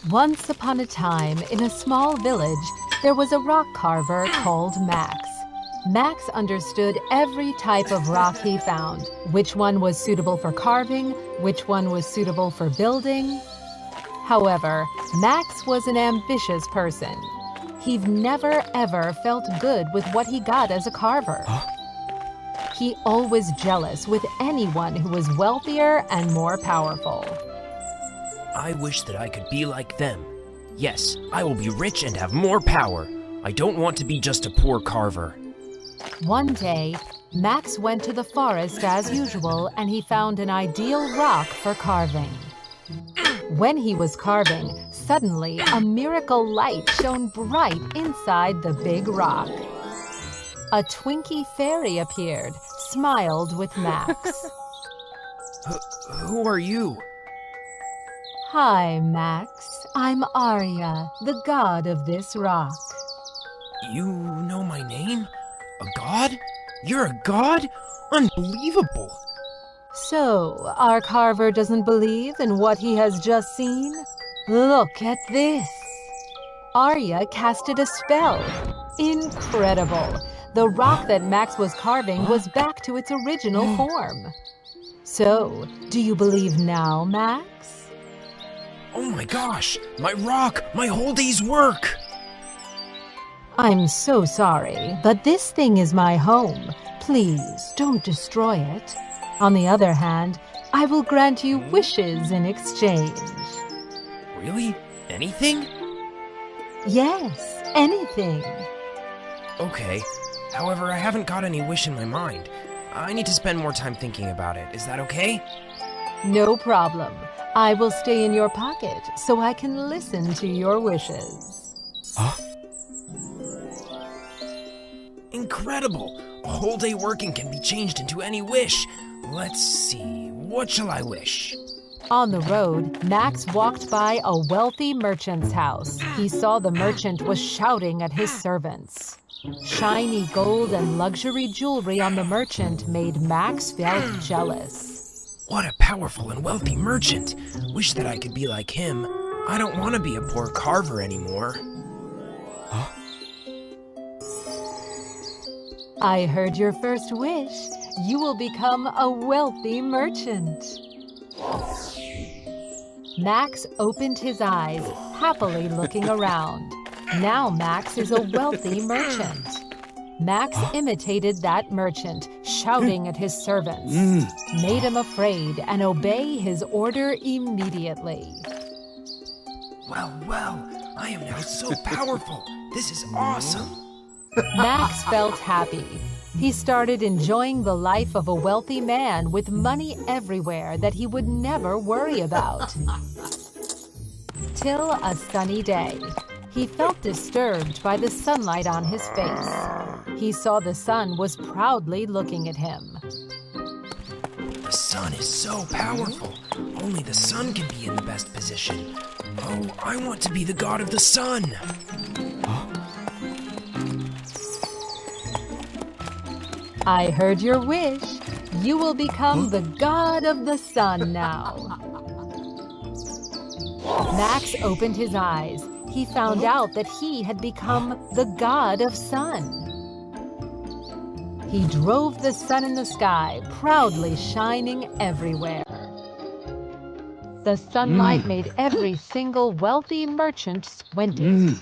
Once upon a time, in a small village, there was a rock carver called Max. Max understood every type of rock he found, which one was suitable for carving, which one was suitable for building. However, Max was an ambitious person. He'd never ever felt good with what he got as a carver. He always jealous with anyone who was wealthier and more powerful. I wish that I could be like them. Yes, I will be rich and have more power. I don't want to be just a poor carver. One day, Max went to the forest as usual and he found an ideal rock for carving. When he was carving, suddenly a miracle light shone bright inside the big rock. A Twinkie fairy appeared, smiled with Max. Who are you? Hi, Max. I'm Arya, the god of this rock. You know my name? A god? You're a god? Unbelievable! So, our carver doesn't believe in what he has just seen? Look at this! Arya casted a spell. Incredible! The rock that Max was carving was back to its original form. So, do you believe now, Max? Oh my gosh! My rock! My whole day's work! I'm so sorry, but this thing is my home. Please, don't destroy it. On the other hand, I will grant you wishes in exchange. Really? Anything? Yes, anything. Okay. However, I haven't got any wish in my mind. I need to spend more time thinking about it. Is that okay? No problem. I will stay in your pocket so I can listen to your wishes. Huh? Incredible! A whole day working can be changed into any wish. Let's see, what shall I wish? On the road, Max walked by a wealthy merchant's house. He saw the merchant was shouting at his servants. Shiny gold and luxury jewelry on the merchant made Max feel jealous. What a powerful and wealthy merchant! Wish that I could be like him. I don't want to be a poor carver anymore. Huh? I heard your first wish. You will become a wealthy merchant. Max opened his eyes, happily looking around. Now Max is a wealthy merchant. Max imitated that merchant, shouting at his servants, made him afraid and obey his order immediately. Well, I am now so powerful. This is awesome. Max felt happy. He started enjoying the life of a wealthy man with money everywhere that he would never worry about. Till a sunny day, he felt disturbed by the sunlight on his face. He saw the sun was proudly looking at him. The sun is so powerful. Only the sun can be in the best position. Oh, I want to be the god of the sun. I heard your wish. You will become the god of the sun now. Max opened his eyes. He found out that he had become the god of sun. He drove the sun in the sky, proudly shining everywhere. The sunlight made every single wealthy merchant squinted.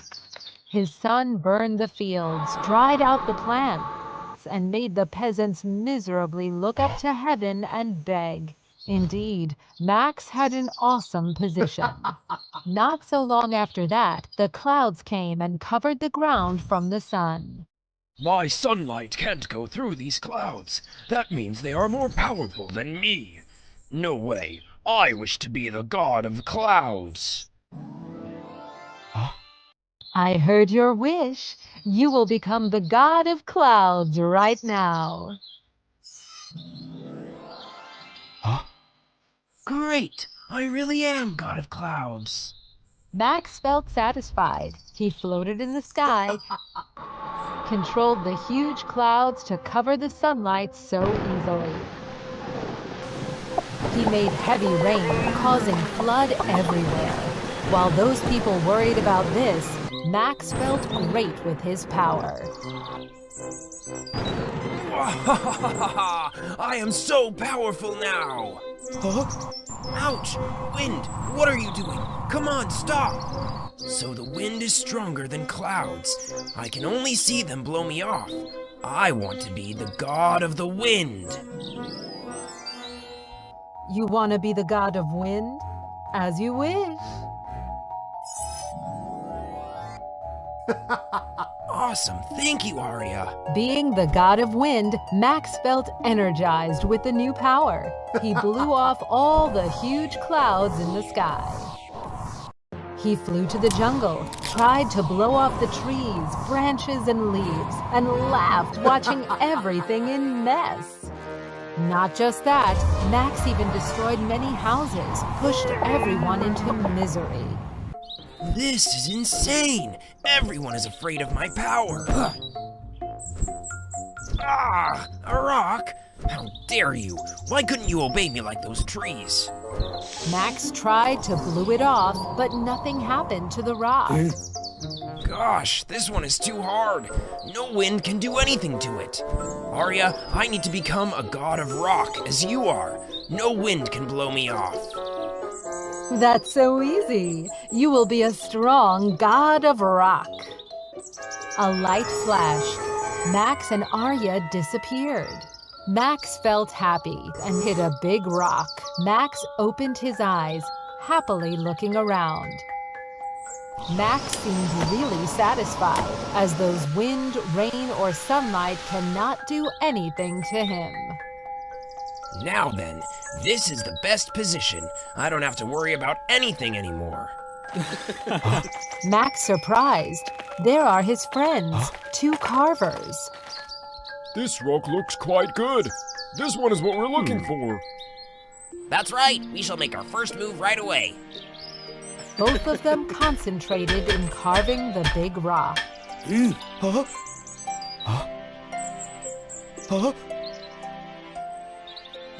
His sun burned the fields, dried out the plants, and made the peasants miserably look up to heaven and beg. Indeed, Max had an awesome position. Not so long after that, the clouds came and covered the ground from the sun. My sunlight can't go through these clouds. That means they are more powerful than me. No way. I wish to be the god of clouds. I heard your wish. You will become the god of clouds right now. Great! I really am god of clouds. Max felt satisfied. He floated in the sky, controlled the huge clouds to cover the sunlight so easily. He made heavy rain, causing flood everywhere. While those people worried about this, Max felt great with his power. I am so powerful now! Huh? Ouch! Wind, what are you doing? Come on, stop! So the wind is stronger than clouds. I can only see them blow me off. I want to be the god of the wind. You want to be the god of wind? As you wish. Awesome, thank you, Arya. Being the god of wind, Max felt energized with the new power. He blew off all the huge clouds in the sky. He flew to the jungle, tried to blow off the trees, branches, and leaves, and laughed watching everything in mess. Not just that, Max even destroyed many houses, pushed everyone into misery. This is insane! Everyone is afraid of my power! Ah! A rock? How dare you! Why couldn't you obey me like those trees? Max tried to blow it off, but nothing happened to the rock. Gosh, this one is too hard. No wind can do anything to it. Arya, I need to become a god of rock, as you are. No wind can blow me off. That's so easy. You will be a strong god of rock. A light flashed. Max and Arya disappeared. Max felt happy and hit a big rock. Max opened his eyes, happily looking around. Max seemed really satisfied, as those wind, rain, or sunlight cannot do anything to him. Now then, this is the best position. I don't have to worry about anything anymore. Max surprised. There are his friends, two carvers. This rock looks quite good. This one is what we're looking for. That's right. We shall make our first move right away. Both of them concentrated in carving the big rock. Huh?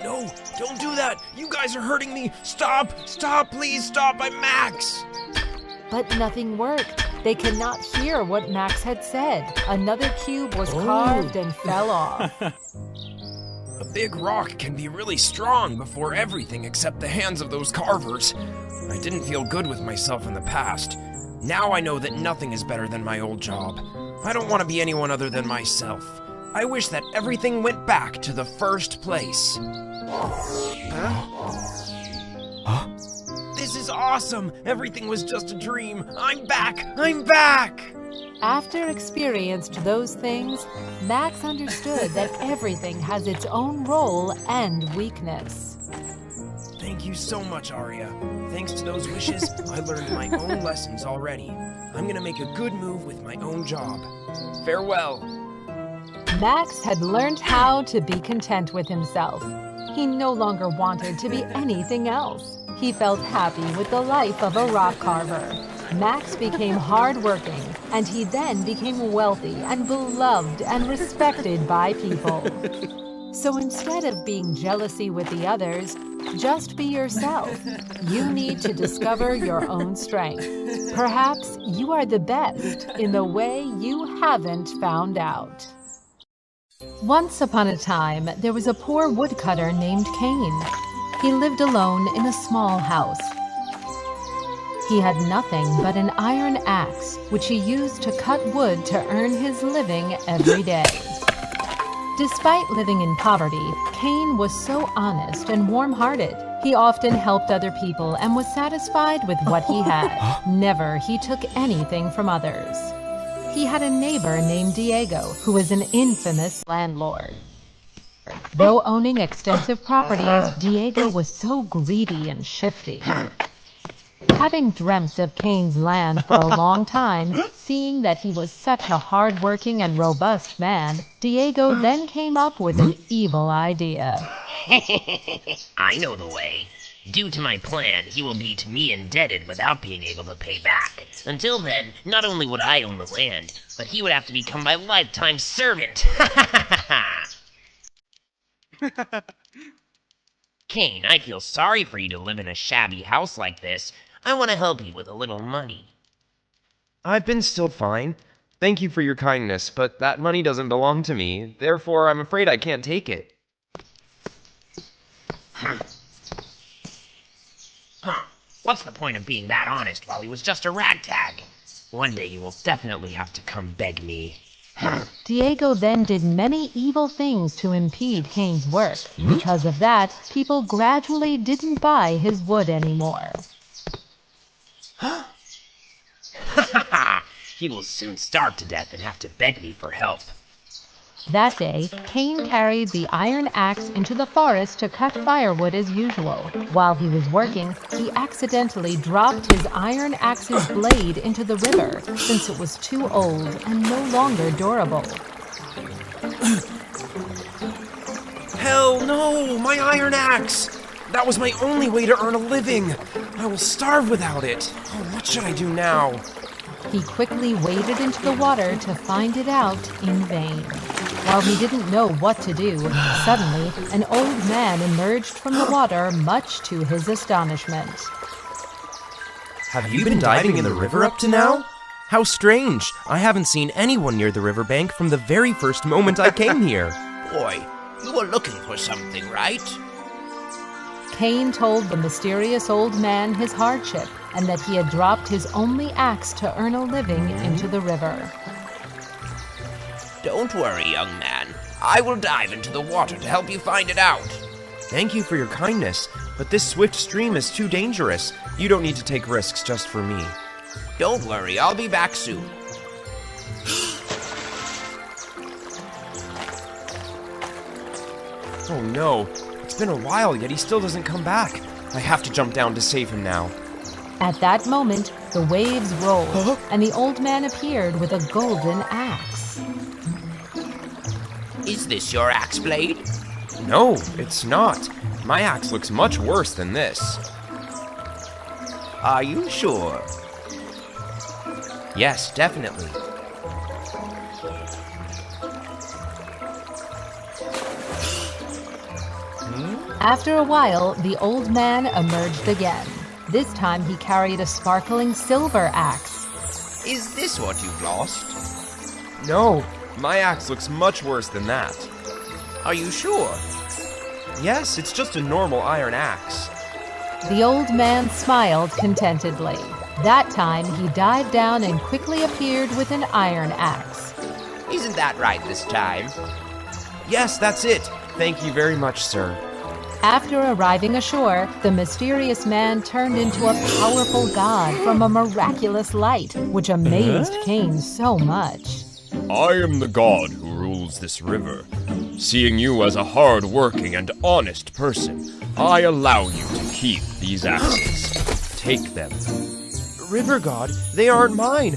No, don't do that. You guys are hurting me. Stop, stop, please stop. I'm Max. But nothing worked. They could not hear what Max had said. Another cube was carved and fell off. A big rock can be really strong before everything except the hands of those carvers. I didn't feel good with myself in the past. Now I know that nothing is better than my old job. I don't want to be anyone other than myself. I wish that everything went back to the first place. Huh? This is awesome! Everything was just a dream. I'm back! I'm back! After experienced those things, Max understood that everything has its own role and weakness. Thank you so much, Arya. Thanks to those wishes, I learned my own lessons already. I'm gonna make a good move with my own job. Farewell. Max had learned how to be content with himself. He no longer wanted to be anything else. He felt happy with the life of a rock carver. Max became hardworking, and he then became wealthy and beloved and respected by people. So instead of being jealousy with the others, just be yourself. You need to discover your own strength. Perhaps you are the best in the way you haven't found out. Once upon a time, there was a poor woodcutter named Cain. He lived alone in a small house. He had nothing but an iron axe, which he used to cut wood to earn his living every day. Despite living in poverty, Cain was so honest and warm-hearted. He often helped other people and was satisfied with what he had. Never he took anything from others. He had a neighbor named Diego, who was an infamous landlord. Though owning extensive properties, Diego was so greedy and shifty. Having dreamt of Cain's land for a long time, seeing that he was such a hard-working and robust man, Diego then came up with an evil idea. I know the way. Due to my plan, he will be to me indebted without being able to pay back. Until then, not only would I own the land, but he would have to become my lifetime servant. Cain, I feel sorry for you to live in a shabby house like this. I want to help you with a little money. I've been still fine. Thank you for your kindness, but that money doesn't belong to me. Therefore, I'm afraid I can't take it. What's the point of being that honest while he was just a ragtag? One day you will definitely have to come beg me. Diego then did many evil things to impede Cain's work. Because of that, people gradually didn't buy his wood anymore. He will soon starve to death and have to beg me for help. That day, Cain carried the iron axe into the forest to cut firewood as usual. While he was working, he accidentally dropped his iron axe's blade into the river since it was too old and no longer durable. Hell no! My iron axe! That was my only way to earn a living! I will starve without it! Oh, what should I do now? He quickly waded into the water to find it out in vain. While he didn't know what to do, suddenly an old man emerged from the water, much to his astonishment. Have you been diving in the river up to now? How strange! I haven't seen anyone near the riverbank from the very first moment I came here. Boy, you were looking for something, right? Cain told the mysterious old man his hardship and that he had dropped his only axe to earn a living into the river. Don't worry, young man. I will dive into the water to help you find it out. Thank you for your kindness, but this swift stream is too dangerous. You don't need to take risks just for me. Don't worry, I'll be back soon. Oh no, it's been a while, yet he still doesn't come back. I have to jump down to save him now. At that moment, the waves rolled, and the old man appeared with a golden axe. Is this your axe blade? No, it's not. My axe looks much worse than this. Are you sure? Yes, definitely. After a while, the old man emerged again. This time he carried a sparkling silver axe. Is this what you've lost? No, my axe looks much worse than that. Are you sure? Yes, it's just a normal iron axe. The old man smiled contentedly. That time he dived down and quickly appeared with an iron axe. Isn't that right this time? Yes, that's it. Thank you very much, sir. After arriving ashore, the mysterious man turned into a powerful god from a miraculous light, which amazed Cain so much. I am the god who rules this river. Seeing you as a hard-working and honest person, I allow you to keep these axes. Take them. River god, they aren't mine.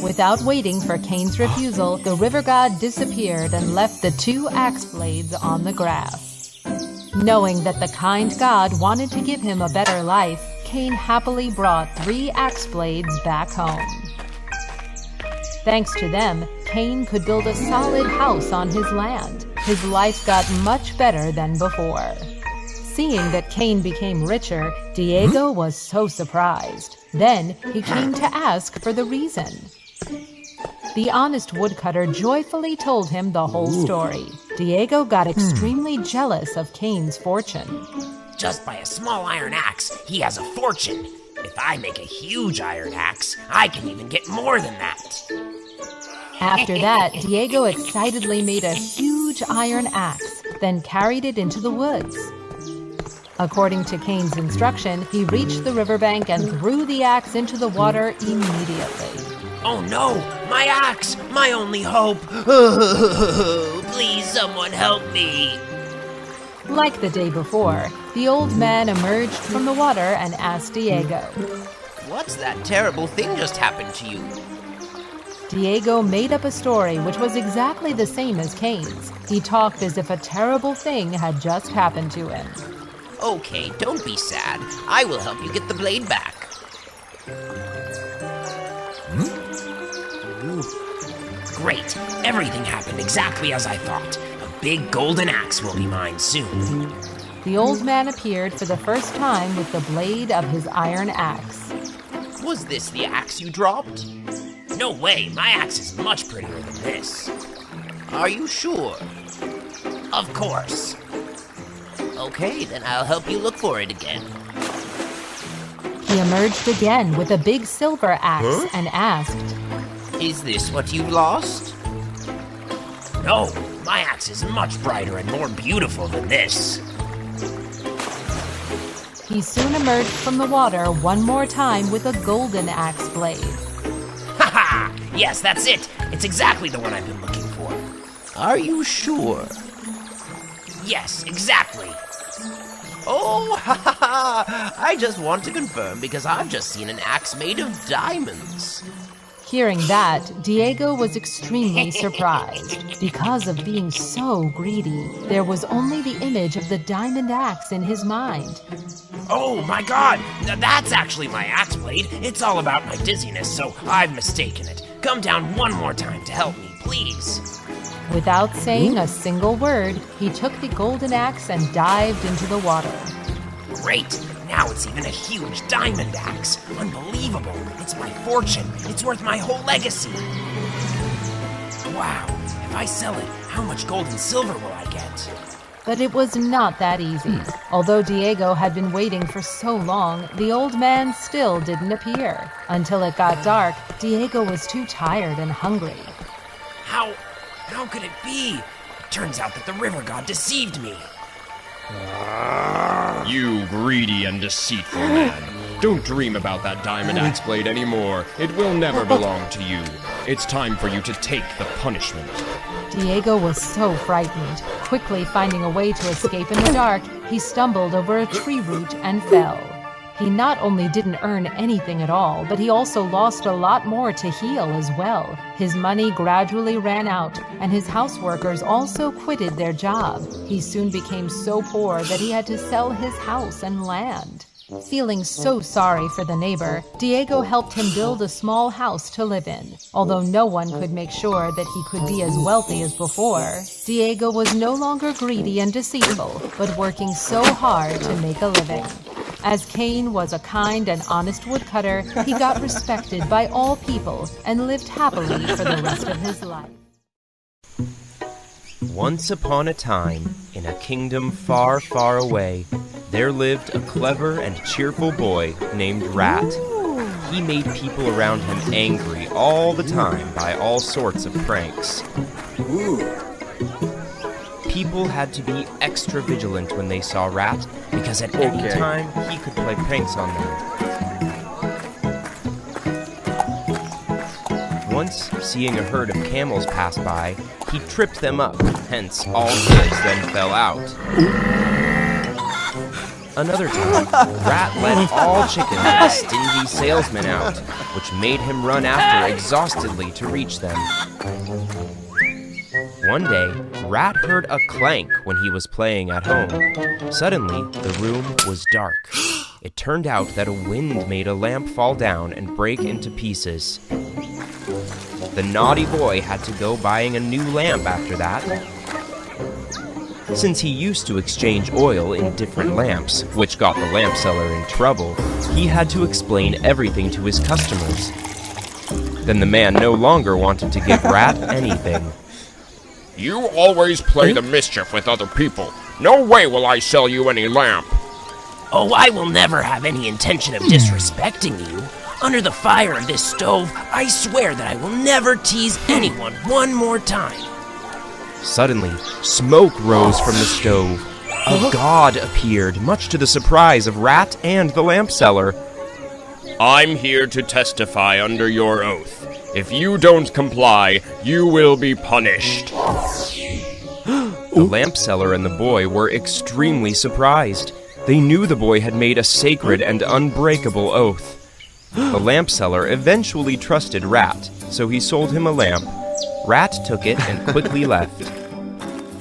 Without waiting for Cain's refusal, the river god disappeared and left the two axe blades on the grass. Knowing that the kind god wanted to give him a better life, Cain happily brought 3 axe blades back home. Thanks to them, Cain could build a solid house on his land. His life got much better than before. Seeing that Cain became richer, Diego was so surprised. Then he came to ask for the reason. The honest woodcutter joyfully told him the whole story. Diego got extremely jealous of Cain's fortune. Just by a small iron axe, he has a fortune. If I make a huge iron axe, I can even get more than that. After that, Diego excitedly made a huge iron axe, then carried it into the woods. According to Cain's instruction, he reached the riverbank and threw the axe into the water immediately. Oh no! My axe! My only hope! Please, someone help me! Like the day before, the old man emerged from the water and asked Diego. What's that terrible thing just happened to you? Diego made up a story which was exactly the same as Cain's. He talked as if a terrible thing had just happened to him. Okay, don't be sad. I will help you get the blade back. Great! Everything happened exactly as I thought. A big golden axe will be mine soon. the old man appeared for the first time with the blade of his iron axe. Was this the axe you dropped? No way, my axe is much prettier than this. Are you sure? Of course. Okay, then I'll help you look for it again. He emerged again with a big silver axe and asked, Is this what you've lost? No, my axe is much brighter and more beautiful than this. He soon emerged from the water one more time with a golden axe blade. Haha! Yes, that's it. It's exactly the one I've been looking for. Are you sure? Yes, exactly. Oh, ha ha ha! I just want to confirm because I've just seen an axe made of diamonds. Hearing that, Diego was extremely surprised. Because of being so greedy, there was only the image of the diamond axe in his mind. Oh my god! That's actually my axe blade. It's all about my dizziness, so I've mistaken it. Come down one more time to help me, please. Without saying a single word, he took the golden axe and dived into the water. Great! Now it's even a huge diamond axe. Unbelievable! It's my fortune. It's worth my whole legacy. Wow! If I sell it, how much gold and silver will I get? But it was not that easy. Although Diego had been waiting for so long, the old man still didn't appear. Until it got dark, Diego was too tired and hungry. How could it be? Turns out that the river god deceived me. You greedy and deceitful man. Don't dream about that diamond axe blade anymore. It will never belong to you. It's time for you to take the punishment. Diego was so frightened. Quickly finding a way to escape in the dark, he stumbled over a tree root and fell. He not only didn't earn anything at all, but he also lost a lot more to heal as well. His money gradually ran out, and his house workers also quitted their job. He soon became so poor that he had to sell his house and land. Feeling so sorry for the neighbor, Diego helped him build a small house to live in. Although no one could make sure that he could be as wealthy as before, Diego was no longer greedy and deceitful, but working so hard to make a living. As Cain was a kind and honest woodcutter, he got respected by all people and lived happily for the rest of his life. Once upon a time, in a kingdom far, far away, there lived a clever and cheerful boy named Rat. He made people around him angry all the time by all sorts of pranks. People had to be extra vigilant when they saw Rat, because at any time he could play pranks on them. Once, seeing a herd of camels pass by, he tripped them up, hence all goods then fell out. Another time, Rat let all chickens of a stingy salesman out, which made him run after exhaustedly to reach them. One day, Rat heard a clank when he was playing at home. Suddenly, the room was dark. It turned out that a wind made a lamp fall down and break into pieces. The naughty boy had to go buying a new lamp after that. Since he used to exchange oil in different lamps, which got the lamp seller in trouble, he had to explain everything to his customers. Then the man no longer wanted to give Rat anything. You always play the mischief with other people. No way will I sell you any lamp. Oh, I will never have any intention of disrespecting you. Under the fire of this stove, I swear that I will never tease anyone one more time. Suddenly, smoke rose from the stove. A god appeared, much to the surprise of Rat and the lamp seller. I'm here to testify under your oath. If you don't comply, you will be punished. The lamp seller and the boy were extremely surprised. They knew the boy had made a sacred and unbreakable oath. The lamp seller eventually trusted Rat, so he sold him a lamp. Rat took it and quickly left.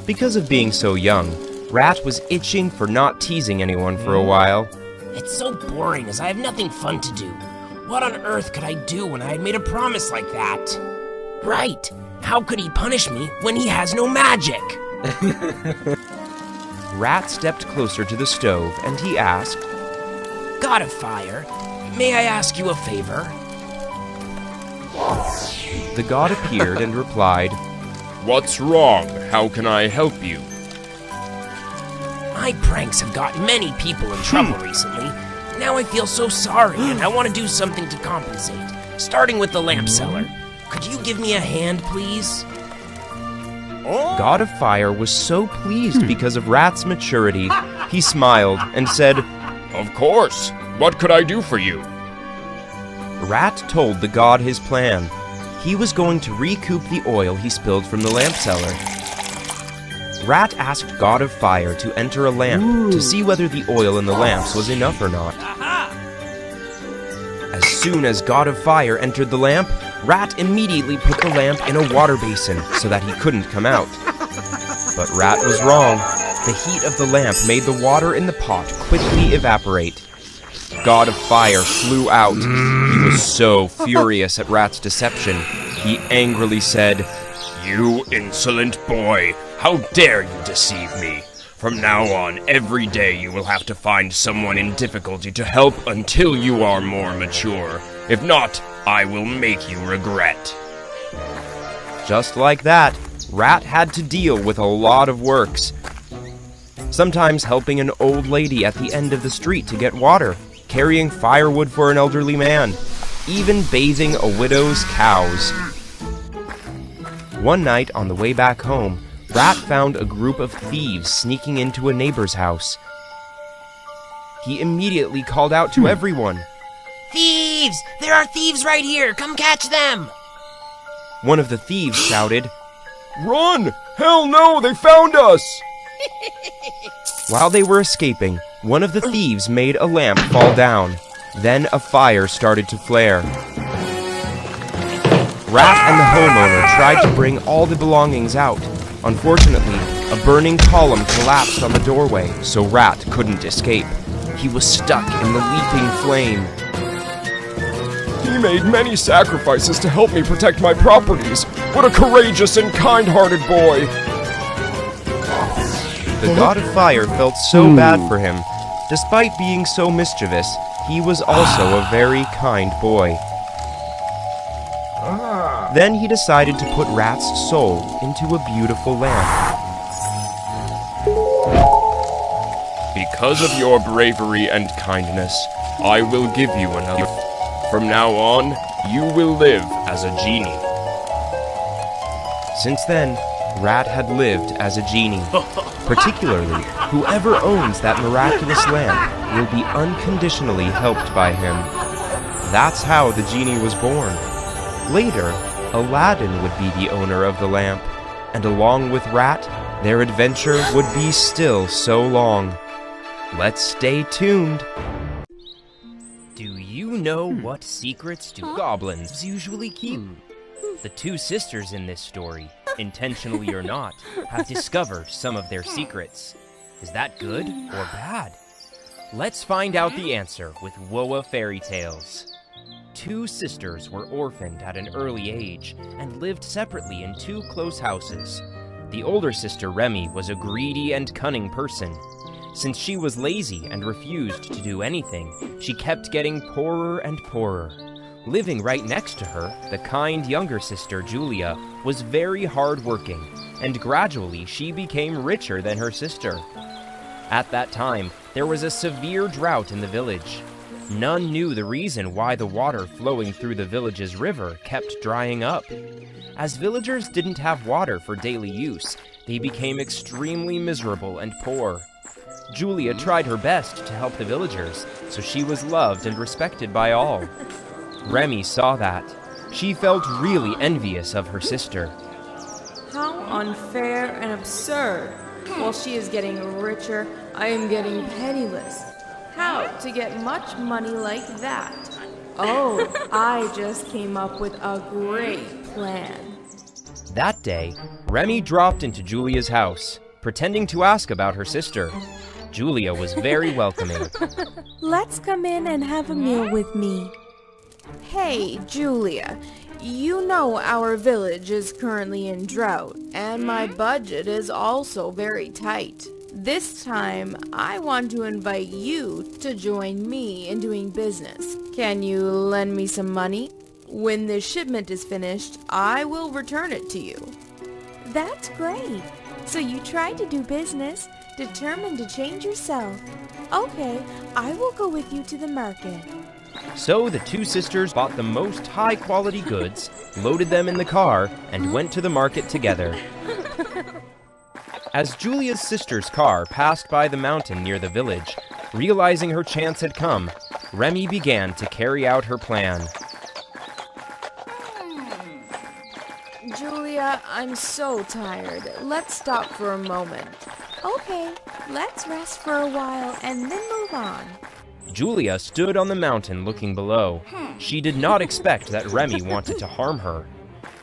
Because of being so young, Rat was itching for not teasing anyone for a while. It's so boring as I have nothing fun to do. What on earth could I do when I had made a promise like that? Right! How could he punish me when he has no magic? Rat stepped closer to the stove and he asked, God of Fire, may I ask you a favor? The god appeared and replied, What's wrong? How can I help you? My pranks have got many people in trouble recently. Now I feel so sorry, and I want to do something to compensate. Starting with the lamp seller. Could you give me a hand, please? God of Fire was so pleased because of Rat's maturity, he smiled and said, Of course. What could I do for you? Rat told the god his plan. He was going to recoup the oil he spilled from the lamp cellar. Rat asked God of Fire to enter a lamp to see whether the oil in the lamps was enough or not. As soon as God of Fire entered the lamp, Rat immediately put the lamp in a water basin so that he couldn't come out. But Rat was wrong. The heat of the lamp made the water in the pot quickly evaporate. God of Fire flew out. He was so furious at Rat's deception. He angrily said, You insolent boy! How dare you deceive me? From now on, every day you will have to find someone in difficulty to help until you are more mature. If not, I will make you regret. Just like that, Rat had to deal with a lot of works. Sometimes helping an old lady at the end of the street to get water, carrying firewood for an elderly man, even bathing a widow's cows. One night on the way back home, Rat found a group of thieves sneaking into a neighbor's house. He immediately called out to everyone. Thieves! There are thieves right here! Come catch them! One of the thieves shouted, Run! Hell no, they found us! While they were escaping, one of the thieves made a lamp fall down. Then a fire started to flare. Rat and the homeowner tried to bring all the belongings out. Unfortunately, a burning column collapsed on the doorway, so Rat couldn't escape. He was stuck in the leaping flame. He made many sacrifices to help me protect my properties. What a courageous and kind-hearted boy! The god of fire felt so bad for him. Despite being so mischievous, he was also a very kind boy. Then he decided to put Rat's soul into a beautiful lamp. Because of your bravery and kindness, I will give you another. From now on, you will live as a genie. Since then, Rat had lived as a genie. Particularly, whoever owns that miraculous lamp will be unconditionally helped by him. That's how the genie was born. Later, Aladdin would be the owner of the lamp, and along with Rat, their adventure would be still so long. Let's stay tuned. Do you know what secrets do goblins usually keep? The two sisters in this story, intentionally or not, have discovered some of their secrets. Is that good or bad? Let's find out the answer with Woa Fairy Tales. Two sisters were orphaned at an early age and lived separately in two close houses. The older sister, Remy, was a greedy and cunning person. Since she was lazy and refused to do anything, she kept getting poorer and poorer. Living right next to her, the kind younger sister, Julia, was very hardworking, and gradually she became richer than her sister. At that time, there was a severe drought in the village. None knew the reason why the water flowing through the village's river kept drying up. As villagers didn't have water for daily use, they became extremely miserable and poor. Julia tried her best to help the villagers, so she was loved and respected by all. Remy saw that. She felt really envious of her sister. How unfair and absurd. While she is getting richer, I am getting penniless. How to get much money like that? Oh, I just came up with a great plan. That day, Remy dropped into Julia's house, pretending to ask about her sister. Julia was very welcoming. Let's come in and have a meal with me. Hey, Julia, you know our village is currently in drought, and my budget is also very tight. This time, I want to invite you to join me in doing business. Can you lend me some money? When this shipment is finished, I will return it to you. That's great. So you tried to do business, determined to change yourself. Okay, I will go with you to the market. So the two sisters bought the most high-quality goods, loaded them in the car, and went to the market together. As Julia's sister's car passed by the mountain near the village, realizing her chance had come, Remy began to carry out her plan. Julia, I'm so tired. Let's stop for a moment. Okay, let's rest for a while and then move on. Julia stood on the mountain looking below. She did not expect that Remy wanted to harm her.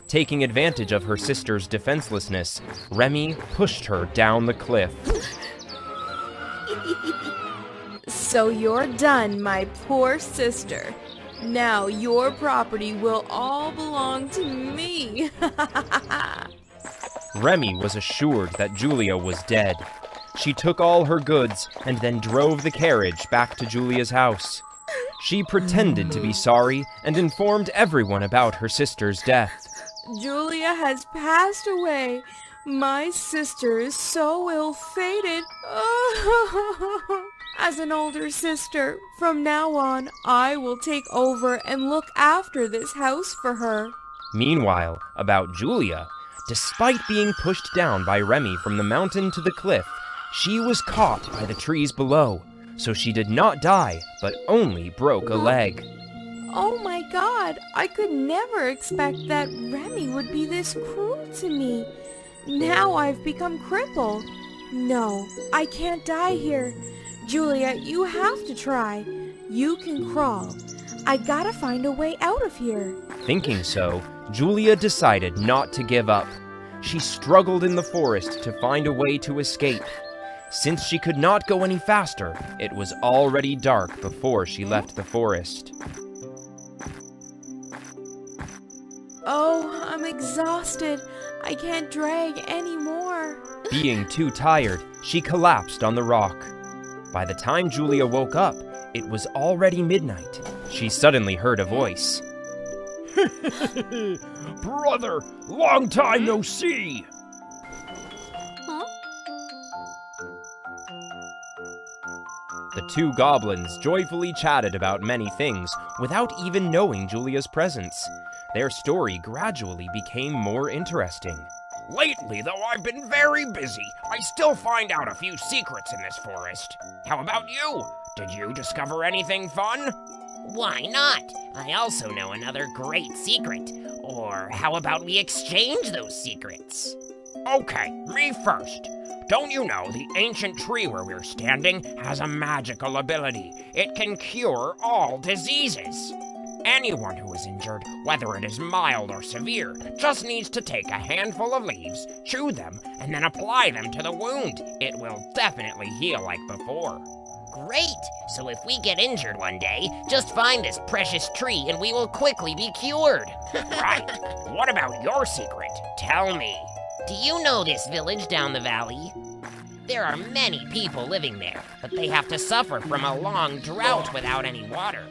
Taking advantage of her sister's defenselessness, Remy pushed her down the cliff. So you're done, my poor sister. Now your property will all belong to me. Remy was assured that Julia was dead. She took all her goods and then drove the carriage back to Julia's house. She pretended to be sorry and informed everyone about her sister's death. Julia has passed away. My sister is so ill-fated. As an older sister, from now on, I will take over and look after this house for her. Meanwhile, about Julia, despite being pushed down by Remy from the mountain to the cliff, she was caught by the trees below, so she did not die, but only broke a leg. Oh my God, I could never expect that Remy would be this cruel to me. Now I've become crippled. No, I can't die here. Julia, you have to try. You can crawl. I gotta find a way out of here. Thinking so, Julia decided not to give up. She struggled in the forest to find a way to escape. Since she could not go any faster, it was already dark before she left the forest. Oh, I'm exhausted. I can't drag anymore. Being too tired, she collapsed on the rock. By the time Julia woke up, it was already midnight. She suddenly heard a voice. Brother, long time no see! The two goblins joyfully chatted about many things without even knowing Julia's presence. Their story gradually became more interesting. Lately, though I've been very busy, I still find out a few secrets in this forest. How about you? Did you discover anything fun? Why not? I also know another great secret. Or how about we exchange those secrets? Okay, me first. Don't you know the ancient tree where we're standing has a magical ability? It can cure all diseases. Anyone who is injured, whether it is mild or severe, just needs to take a handful of leaves, chew them, and then apply them to the wound. It will definitely heal like before. Great! So if we get injured one day, just find this precious tree and we will quickly be cured. Right. What about your secret? Tell me. Do you know this village down the valley? There are many people living there, but they have to suffer from a long drought without any water.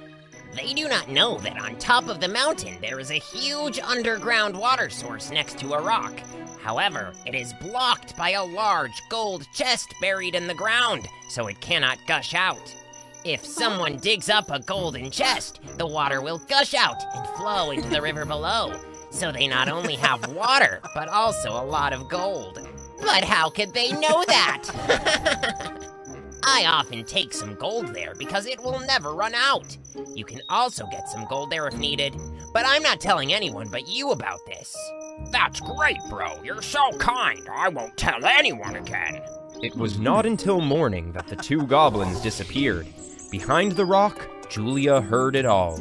They do not know that on top of the mountain there is a huge underground water source next to a rock. However, it is blocked by a large gold chest buried in the ground, so it cannot gush out. If someone digs up a golden chest, the water will gush out and flow into the river below. So they not only have water, but also a lot of gold. But how could they know that? I often take some gold there because it will never run out. You can also get some gold there if needed, but I'm not telling anyone but you about this. That's great, bro. You're so kind. I won't tell anyone again. It was not until morning that the two goblins disappeared. Behind the rock, Julia heard it all.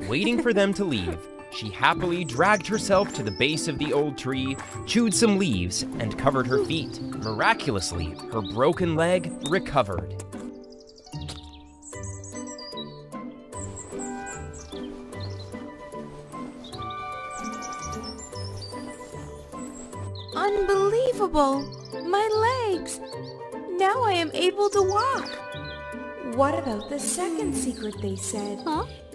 Waiting for them to leave, she happily dragged herself to the base of the old tree, chewed some leaves, and covered her feet. Miraculously, her broken leg recovered. Unbelievable! My legs! Now I am able to walk. What about the second secret they said?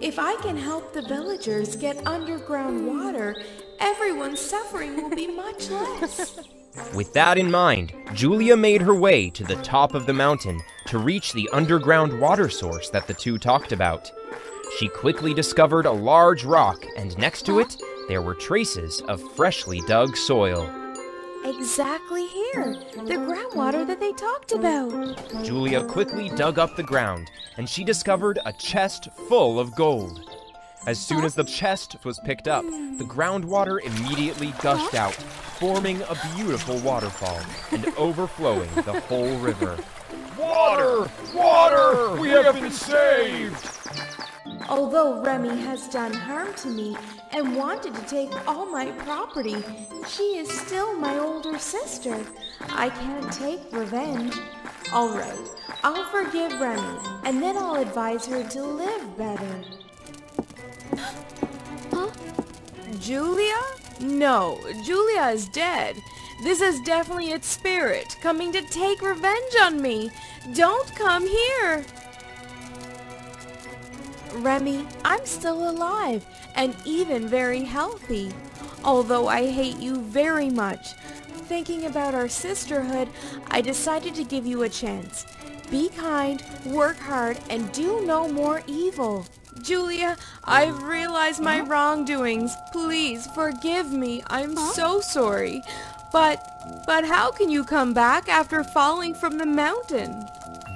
If I can help the villagers get underground water, everyone's suffering will be much less. With that in mind, Julia made her way to the top of the mountain to reach the underground water source that the two talked about. She quickly discovered a large rock, and next to it, there were traces of freshly dug soil. Exactly here, the groundwater that they talked about. Julia quickly dug up the ground, and she discovered a chest full of gold. As soon as the chest was picked up, the groundwater immediately gushed out, forming a beautiful waterfall and overflowing the whole river. Water! Water! We have been saved! Although Remy has done harm to me and wanted to take all my property, she is still my older sister. I can't take revenge. All right, I'll forgive Remy, and then I'll advise her to live better. Julia? No, Julia is dead. This is definitely its spirit coming to take revenge on me. Don't come here. Remy, I'm still alive and even very healthy. Although I hate you very much. Thinking about our sisterhood, I decided to give you a chance. Be kind, work hard, and do no more evil. Julia, I've realized my wrongdoings. Please forgive me. I'm so sorry. But how can you come back after falling from the mountain?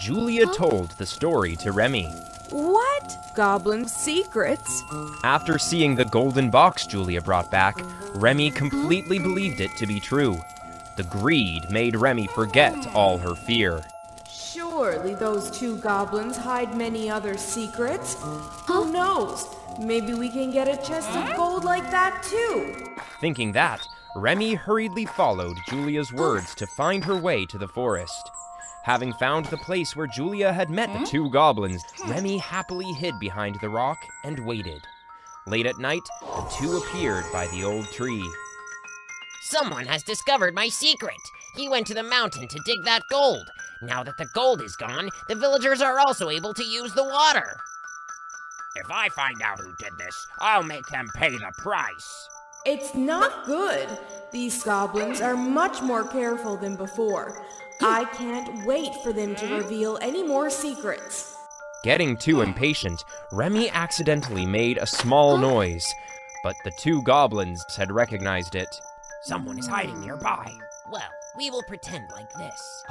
Julia told the story to Remy. What? Goblin secrets? After seeing the golden box Julia brought back, Remy completely believed it to be true. The greed made Remy forget all her fear. Surely those two goblins hide many other secrets. Who knows? Maybe we can get a chest of gold like that too. Thinking that, Remy hurriedly followed Julia's words to find her way to the forest. Having found the place where Julia had met the two goblins, Remy happily hid behind the rock and waited. Late at night, the two appeared by the old tree. Someone has discovered my secret. He went to the mountain to dig that gold. Now that the gold is gone, the villagers are also able to use the water. If I find out who did this, I'll make them pay the price. It's not good. These goblins are much more careful than before. I can't wait for them to reveal any more secrets. Getting too impatient, Remy accidentally made a small noise, but the two goblins had recognized it. Someone is hiding nearby. Well, we will pretend like this,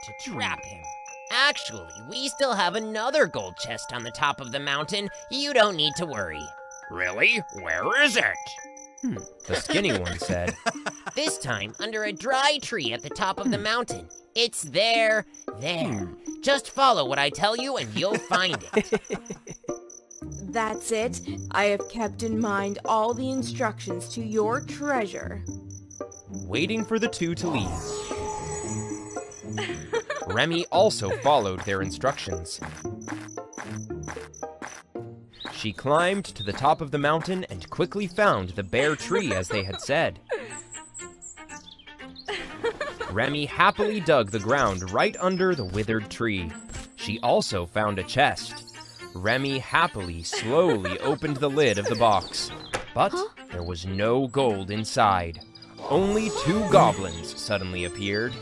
to trap him. Actually, we still have another gold chest on the top of the mountain. You don't need to worry. Really? Where is it? The skinny one said. This time, under a dry tree at the top of the mountain. It's there. Just follow what I tell you and you'll find it. That's it. I have kept in mind all the instructions to your treasure. Waiting for the two to leave, Remy also followed their instructions. She climbed to the top of the mountain and quickly found the bare tree as they had said. Remy happily dug the ground right under the withered tree. She also found a chest. Remy happily, slowly opened the lid of the box, but there was no gold inside. Only two goblins suddenly appeared.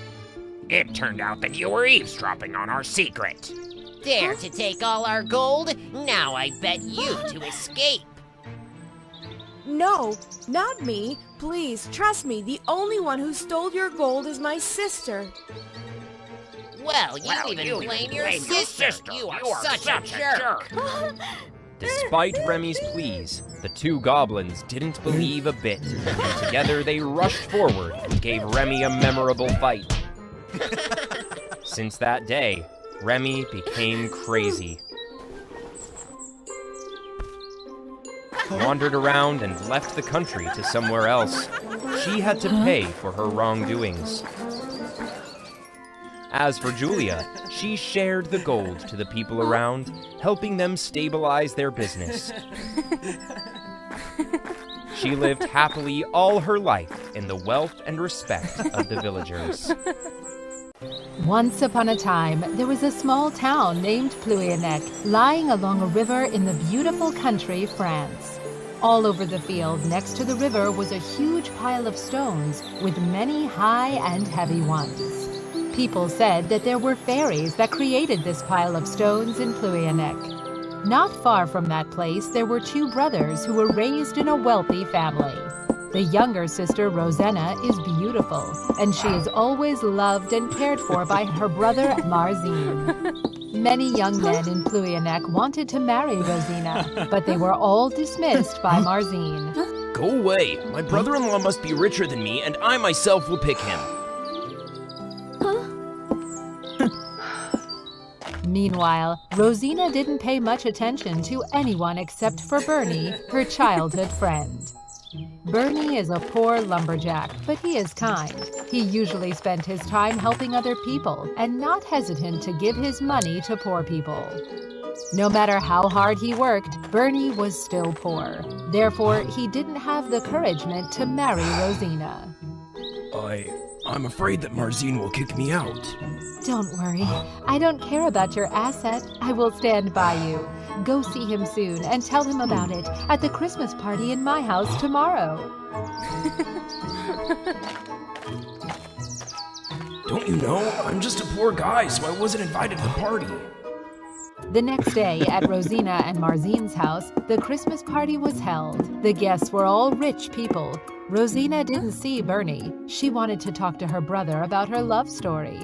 It turned out that you were eavesdropping on our secret. Dare to take all our gold? Now I bet you to escape. No, not me. Please, trust me. The only one who stole your gold is my sister. Well, you even blame your sister. You are such a jerk. Despite Remy's pleas, the two goblins didn't believe a bit, and together they rushed forward and gave Remy a memorable fight. Since that day, Remy became crazy. Wandered around and left the country to somewhere else. She had to pay for her wrongdoings. As for Julia, she shared the gold to the people around, helping them stabilize their business. She lived happily all her life in the wealth and respect of the villagers. Once upon a time, there was a small town named Pluyanek, lying along a river in the beautiful country, France. All over the field next to the river was a huge pile of stones, with many high and heavy ones. People said that there were fairies that created this pile of stones in Pluyanek. Not far from that place, there were two brothers who were raised in a wealthy family. The younger sister, Rosanna, is beautiful, and she is always loved and cared for by her brother, Marzine. Many young men in Pluyanek wanted to marry Rosina, but they were all dismissed by Marzine. Go away. My brother-in-law must be richer than me, and I myself will pick him. Meanwhile, Rosina didn't pay much attention to anyone except for Bernie, her childhood friend. Bernie is a poor lumberjack, but he is kind. He usually spent his time helping other people and not hesitant to give his money to poor people. No matter how hard he worked, Bernie was still poor. Therefore, he didn't have the encouragement to marry Rosina. I'm afraid that Marzine will kick me out. Don't worry. I don't care about your asset. I will stand by you. Go see him soon and tell him about it at the Christmas party in my house tomorrow. Don't you know? I'm just a poor guy, so I wasn't invited to the party. The next day, at Rosina and Marzine's house, the Christmas party was held. The guests were all rich people. Rosina didn't see Bernie. She wanted to talk to her brother about her love story.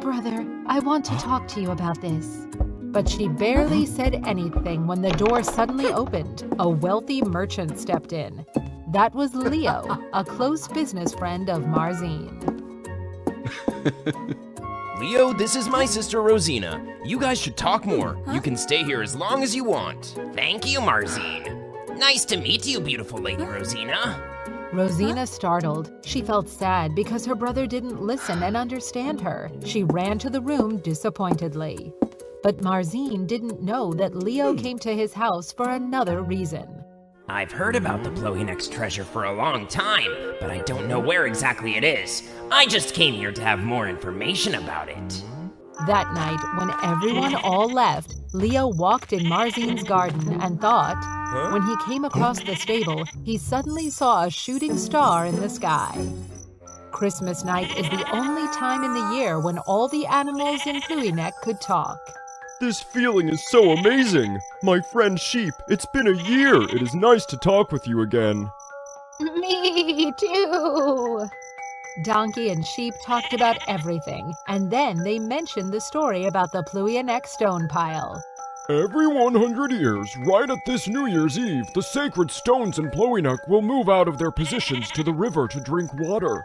Brother, I want to talk to you about this. But she barely said anything when the door suddenly opened. A wealthy merchant stepped in. That was Leo, a close business friend of Marzine. Leo, this is my sister Rosina. You guys should talk more. You can stay here as long as you want. Thank you, Marzine. Nice to meet you, beautiful lady Rosina. Rosina startled. She felt sad because her brother didn't listen and understand her. She ran to the room disappointedly. But Marzine didn't know that Leo came to his house for another reason. I've heard about the Pluyanek's treasure for a long time, but I don't know where exactly it is. I just came here to have more information about it. That night, when everyone all left, Leo walked in Marzine's garden and thought, when he came across the stable, he suddenly saw a shooting star in the sky. Christmas night is the only time in the year when all the animals in Pluyanek could talk. This feeling is so amazing! My friend Sheep, it's been a year! It is nice to talk with you again. Me too! Donkey and Sheep talked about everything, and then they mentioned the story about the Pluyanek stone pile. Every 100 years, right at this New Year's Eve, the sacred stones in Pluyanek will move out of their positions to the river to drink water.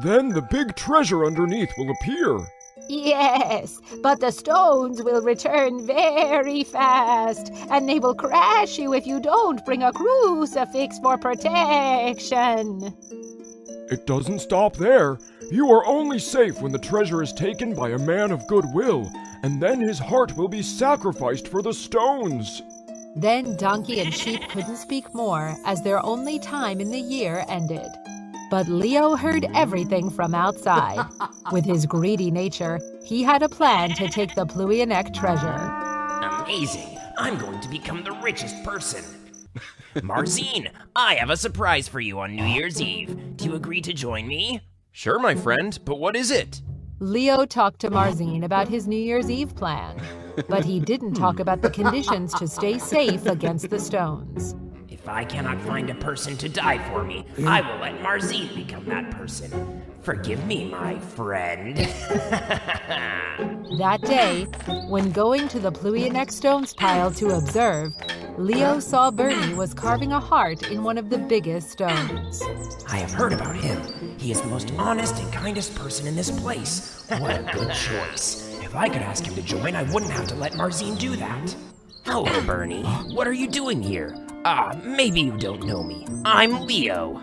Then the big treasure underneath will appear. Yes, but the stones will return very fast, and they will crash you if you don't bring a crucifix for protection. It doesn't stop there. You are only safe when the treasure is taken by a man of goodwill, and then his heart will be sacrificed for the stones. Then Donkey and Sheep couldn't speak more, as their only time in the year ended. But Leo heard everything from outside. With his greedy nature, he had a plan to take the Pluyanek treasure. Amazing! I'm going to become the richest person. Marzine, I have a surprise for you on New Year's Eve. Do you agree to join me? Sure, my friend, but what is it? Leo talked to Marzine about his New Year's Eve plan, but he didn't talk about the conditions to stay safe against the stones. If I cannot find a person to die for me, I will let Marzine become that person. Forgive me, my friend. That day, when going to the Pluyanek stones pile to observe, Leo saw Bernie was carving a heart in one of the biggest stones. I have heard about him. He is the most honest and kindest person in this place. What a good choice. If I could ask him to join, I wouldn't have to let Marzine do that. Hello, Bernie. What are you doing here? Maybe you don't know me. I'm Leo.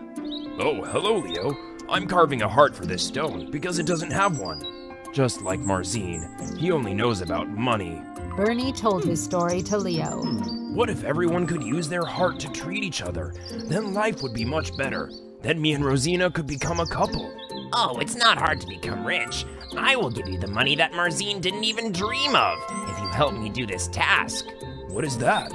Oh, hello, Leo. I'm carving a heart for this stone because it doesn't have one. Just like Marzine, he only knows about money. Bernie told his story to Leo. What if everyone could use their heart to treat each other? Then life would be much better. Then me and Rosina could become a couple. Oh, it's not hard to become rich. I will give you the money that Marzine didn't even dream of if you help me do this task. What is that?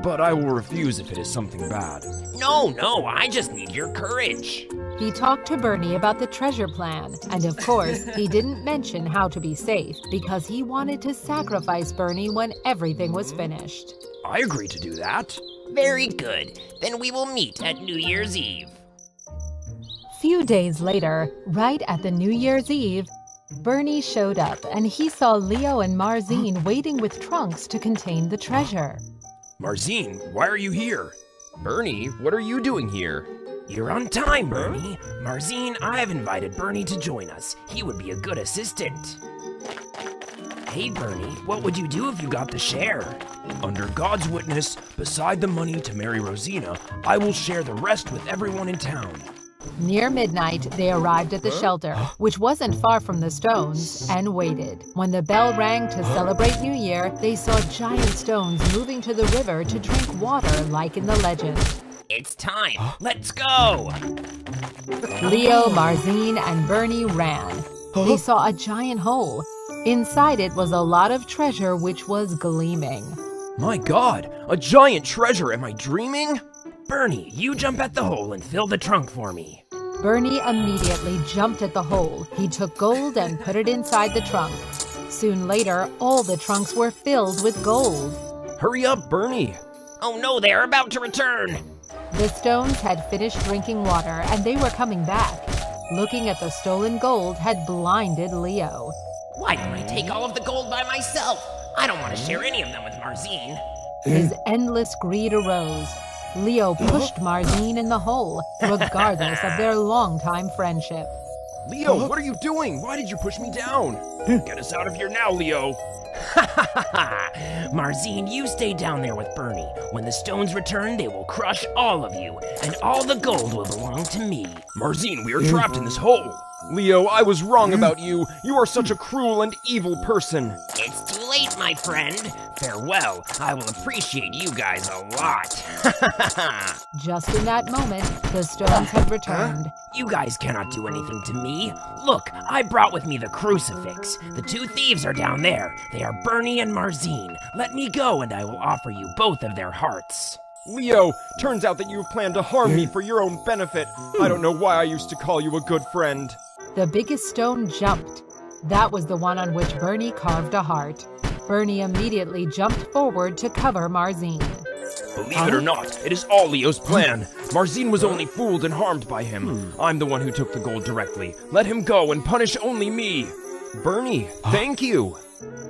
But I will refuse if it is something bad. No, I just need your courage. He talked to Bernie about the treasure plan, and of course, he didn't mention how to be safe because he wanted to sacrifice Bernie when everything was finished. I agree to do that. Very good. Then we will meet at New Year's Eve. Few days later, right at the New Year's Eve, Bernie showed up and he saw Leo and Marzine waiting with trunks to contain the treasure. Marzine, why are you here? Bernie, what are you doing here? You're on time, Bernie. Marzine, I've invited Bernie to join us. He would be a good assistant. Hey, Bernie, what would you do if you got the share? Under God's witness, beside the money to marry Rosina, I will share the rest with everyone in town. Near midnight, they arrived at the shelter, which wasn't far from the stones, and waited. When the bell rang to celebrate New Year, they saw giant stones moving to the river to drink water like in the legend. It's time. Let's go. Leo, Marzine, and Bernie ran. They saw a giant hole. Inside it was a lot of treasure which was gleaming. My God, a giant treasure, am I dreaming? Bernie, you jump at the hole and fill the trunk for me. Bernie immediately jumped at the hole. He took gold and put it inside the trunk. Soon later, all the trunks were filled with gold. Hurry up, Bernie. Oh no, they are about to return. The stones had finished drinking water and they were coming back. Looking at the stolen gold had blinded Leo. Why don't I take all of the gold by myself? I don't want to share any of them with Marzine. His endless greed arose. Leo pushed Marzine in the hole, regardless of their longtime friendship. Leo, what are you doing? Why did you push me down? Get us out of here now, Leo. Marzine, you stay down there with Bernie. When the stones return, they will crush all of you, and all the gold will belong to me. Marzine, we are trapped in this hole. Leo, I was wrong about you. You are such a cruel and evil person. It's too late, my friend. Farewell. I will appreciate you guys a lot. Just in that moment, the stones had returned. You guys cannot do anything to me. Look, I brought with me the crucifix. The two thieves are down there. They are Bernie and Marzine. Let me go and I will offer you both of their hearts. Leo, turns out that you have planned to harm me for your own benefit. I don't know why I used to call you a good friend. The biggest stone jumped. That was the one on which Bernie carved a heart. Bernie immediately jumped forward to cover Marzine. Believe it or not, it is all Leo's plan. Marzine was only fooled and harmed by him. I'm the one who took the gold directly. Let him go and punish only me. Bernie, thank you.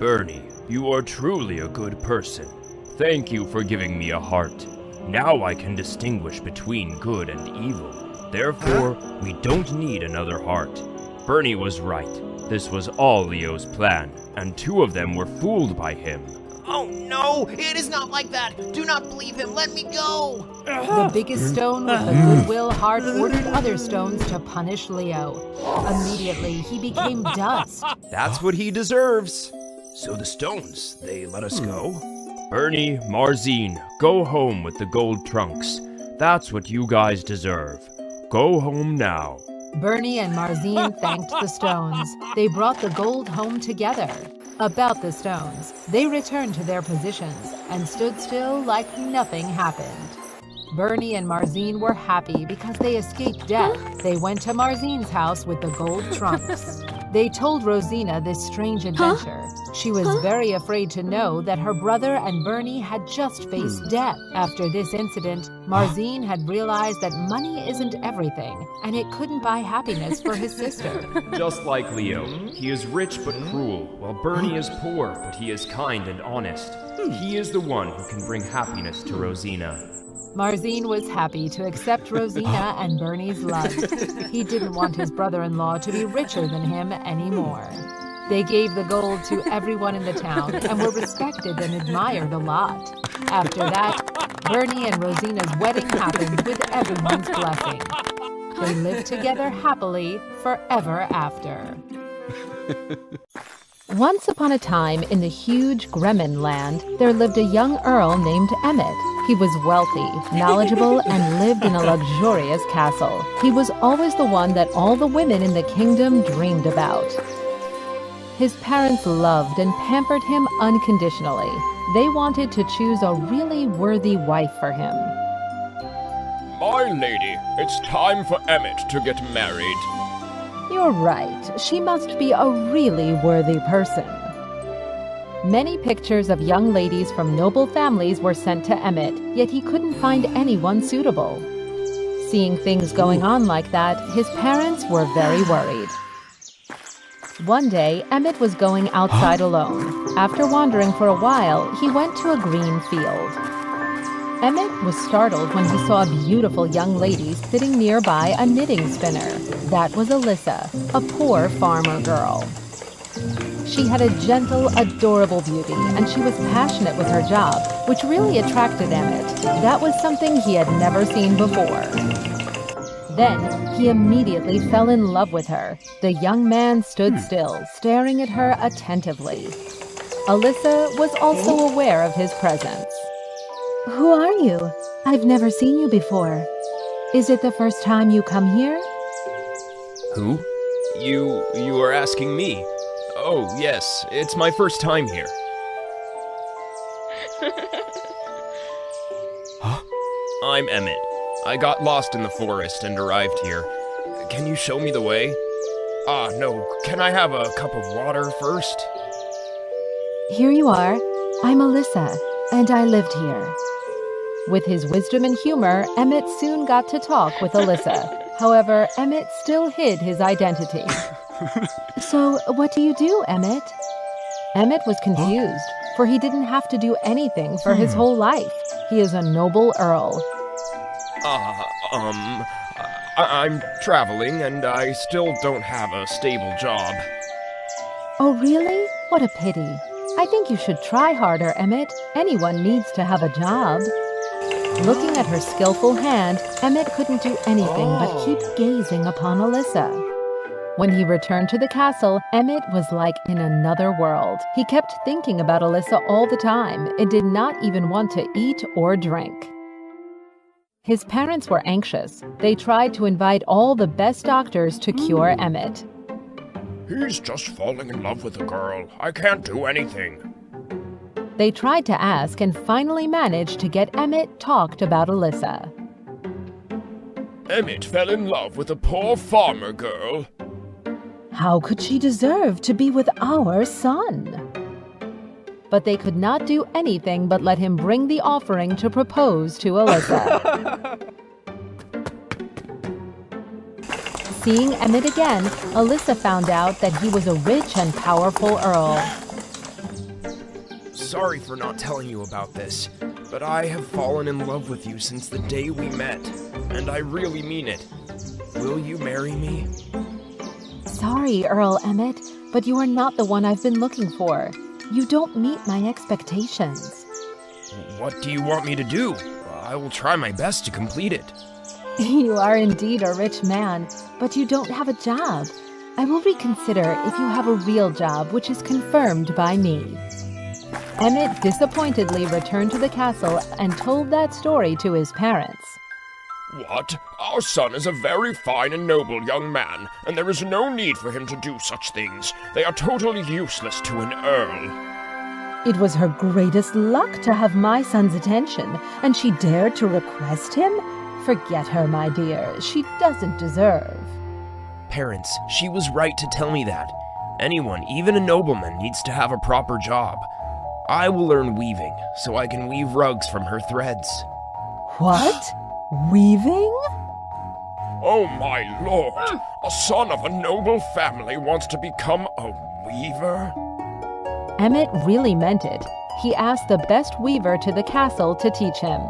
Bernie, you are truly a good person. Thank you for giving me a heart. Now I can distinguish between good and evil. Therefore, we don't need another heart. Bernie was right. This was all Leo's plan, and two of them were fooled by him. Oh no, it is not like that. Do not believe him. Let me go. The biggest stone with the goodwill heart ordered other stones to punish Leo. Immediately, he became dust. That's what he deserves. So the stones, they let us go? Bernie, Marzine, go home with the gold trunks. That's what you guys deserve. Go home now. Bernie and Marzine thanked the stones. They brought the gold home together. About the stones, they returned to their positions and stood still like nothing happened. Bernie and Marzine were happy because they escaped death. They went to Marzine's house with the gold trunks. They told Rosina this strange adventure. She was very afraid to know that her brother and Bernie had just faced death. After this incident, Marzine had realized that money isn't everything, and it couldn't buy happiness for his sister. Just like Leo, he is rich but cruel, while Bernie is poor, but he is kind and honest. He is the one who can bring happiness to Rosina. Marzine was happy to accept Rosina and Bernie's love. He didn't want his brother-in-law to be richer than him anymore. They gave the gold to everyone in the town and were respected and admired a lot. After that, Bernie and Rosina's wedding happened with everyone's blessing. They lived together happily forever after. Once upon a time, in the huge Gremlin land, there lived a young earl named Emmett. He was wealthy, knowledgeable, and lived in a luxurious castle. He was always the one that all the women in the kingdom dreamed about. His parents loved and pampered him unconditionally. They wanted to choose a really worthy wife for him. My lady, it's time for Emmett to get married. You're right. She must be a really worthy person. Many pictures of young ladies from noble families were sent to Emmett, yet he couldn't find anyone suitable. Seeing things going on like that, his parents were very worried. One day, Emmett was going outside alone. After wandering for a while, he went to a green field. Emmett was startled when he saw a beautiful young lady sitting nearby a knitting spinner. That was Alyssa, a poor farmer girl. She had a gentle, adorable beauty, and she was passionate with her job, which really attracted Emmett. That was something he had never seen before. Then, he immediately fell in love with her. The young man stood still, staring at her attentively. Alyssa was also aware of his presence. Who are you? I've never seen you before. Is it the first time you come here? Who? You are asking me? Oh, yes, it's my first time here. Huh? I'm Emmett. I got lost in the forest and arrived here. Can you show me the way? No. Can I have a cup of water first? Here you are. I'm Alyssa, and I lived here. With his wisdom and humor, Emmett soon got to talk with Alyssa. However, Emmett still hid his identity. So, what do you do, Emmett? Emmett was confused, for he didn't have to do anything for his whole life. He is a noble earl. I'm traveling, and I still don't have a stable job. Oh, really? What a pity. I think you should try harder, Emmett. Anyone needs to have a job. Looking at her skillful hand, Emmett couldn't do anything but keep gazing upon Alyssa. When he returned to the castle, Emmett was like in another world. He kept thinking about Alyssa all the time and did not even want to eat or drink. His parents were anxious. They tried to invite all the best doctors to cure Emmett. He's just falling in love with a girl. I can't do anything. They tried to ask and finally managed to get Emmett talked about Alyssa. Emmett fell in love with a poor farmer girl. How could she deserve to be with our son? But they could not do anything but let him bring the offering to propose to Alyssa. Seeing Emmett again, Alyssa found out that he was a rich and powerful earl. Sorry for not telling you about this, but I have fallen in love with you since the day we met, and I really mean it. Will you marry me? Sorry, Earl Emmett, but you are not the one I've been looking for. You don't meet my expectations. What do you want me to do? I will try my best to complete it. You are indeed a rich man, but you don't have a job. I will reconsider if you have a real job, which is confirmed by me. Emmett disappointedly returned to the castle and told that story to his parents. What? Our son is a very fine and noble young man, and there is no need for him to do such things. They are totally useless to an earl. It was her greatest luck to have my son's attention, and she dared to request him? Forget her, my dear. She doesn't deserve. Parents, she was right to tell me that. Anyone, even a nobleman, needs to have a proper job. I will learn weaving, so I can weave rugs from her threads. What? Weaving? Oh my lord! A son of a noble family wants to become a weaver? Emmett really meant it. He asked the best weaver to the castle to teach him.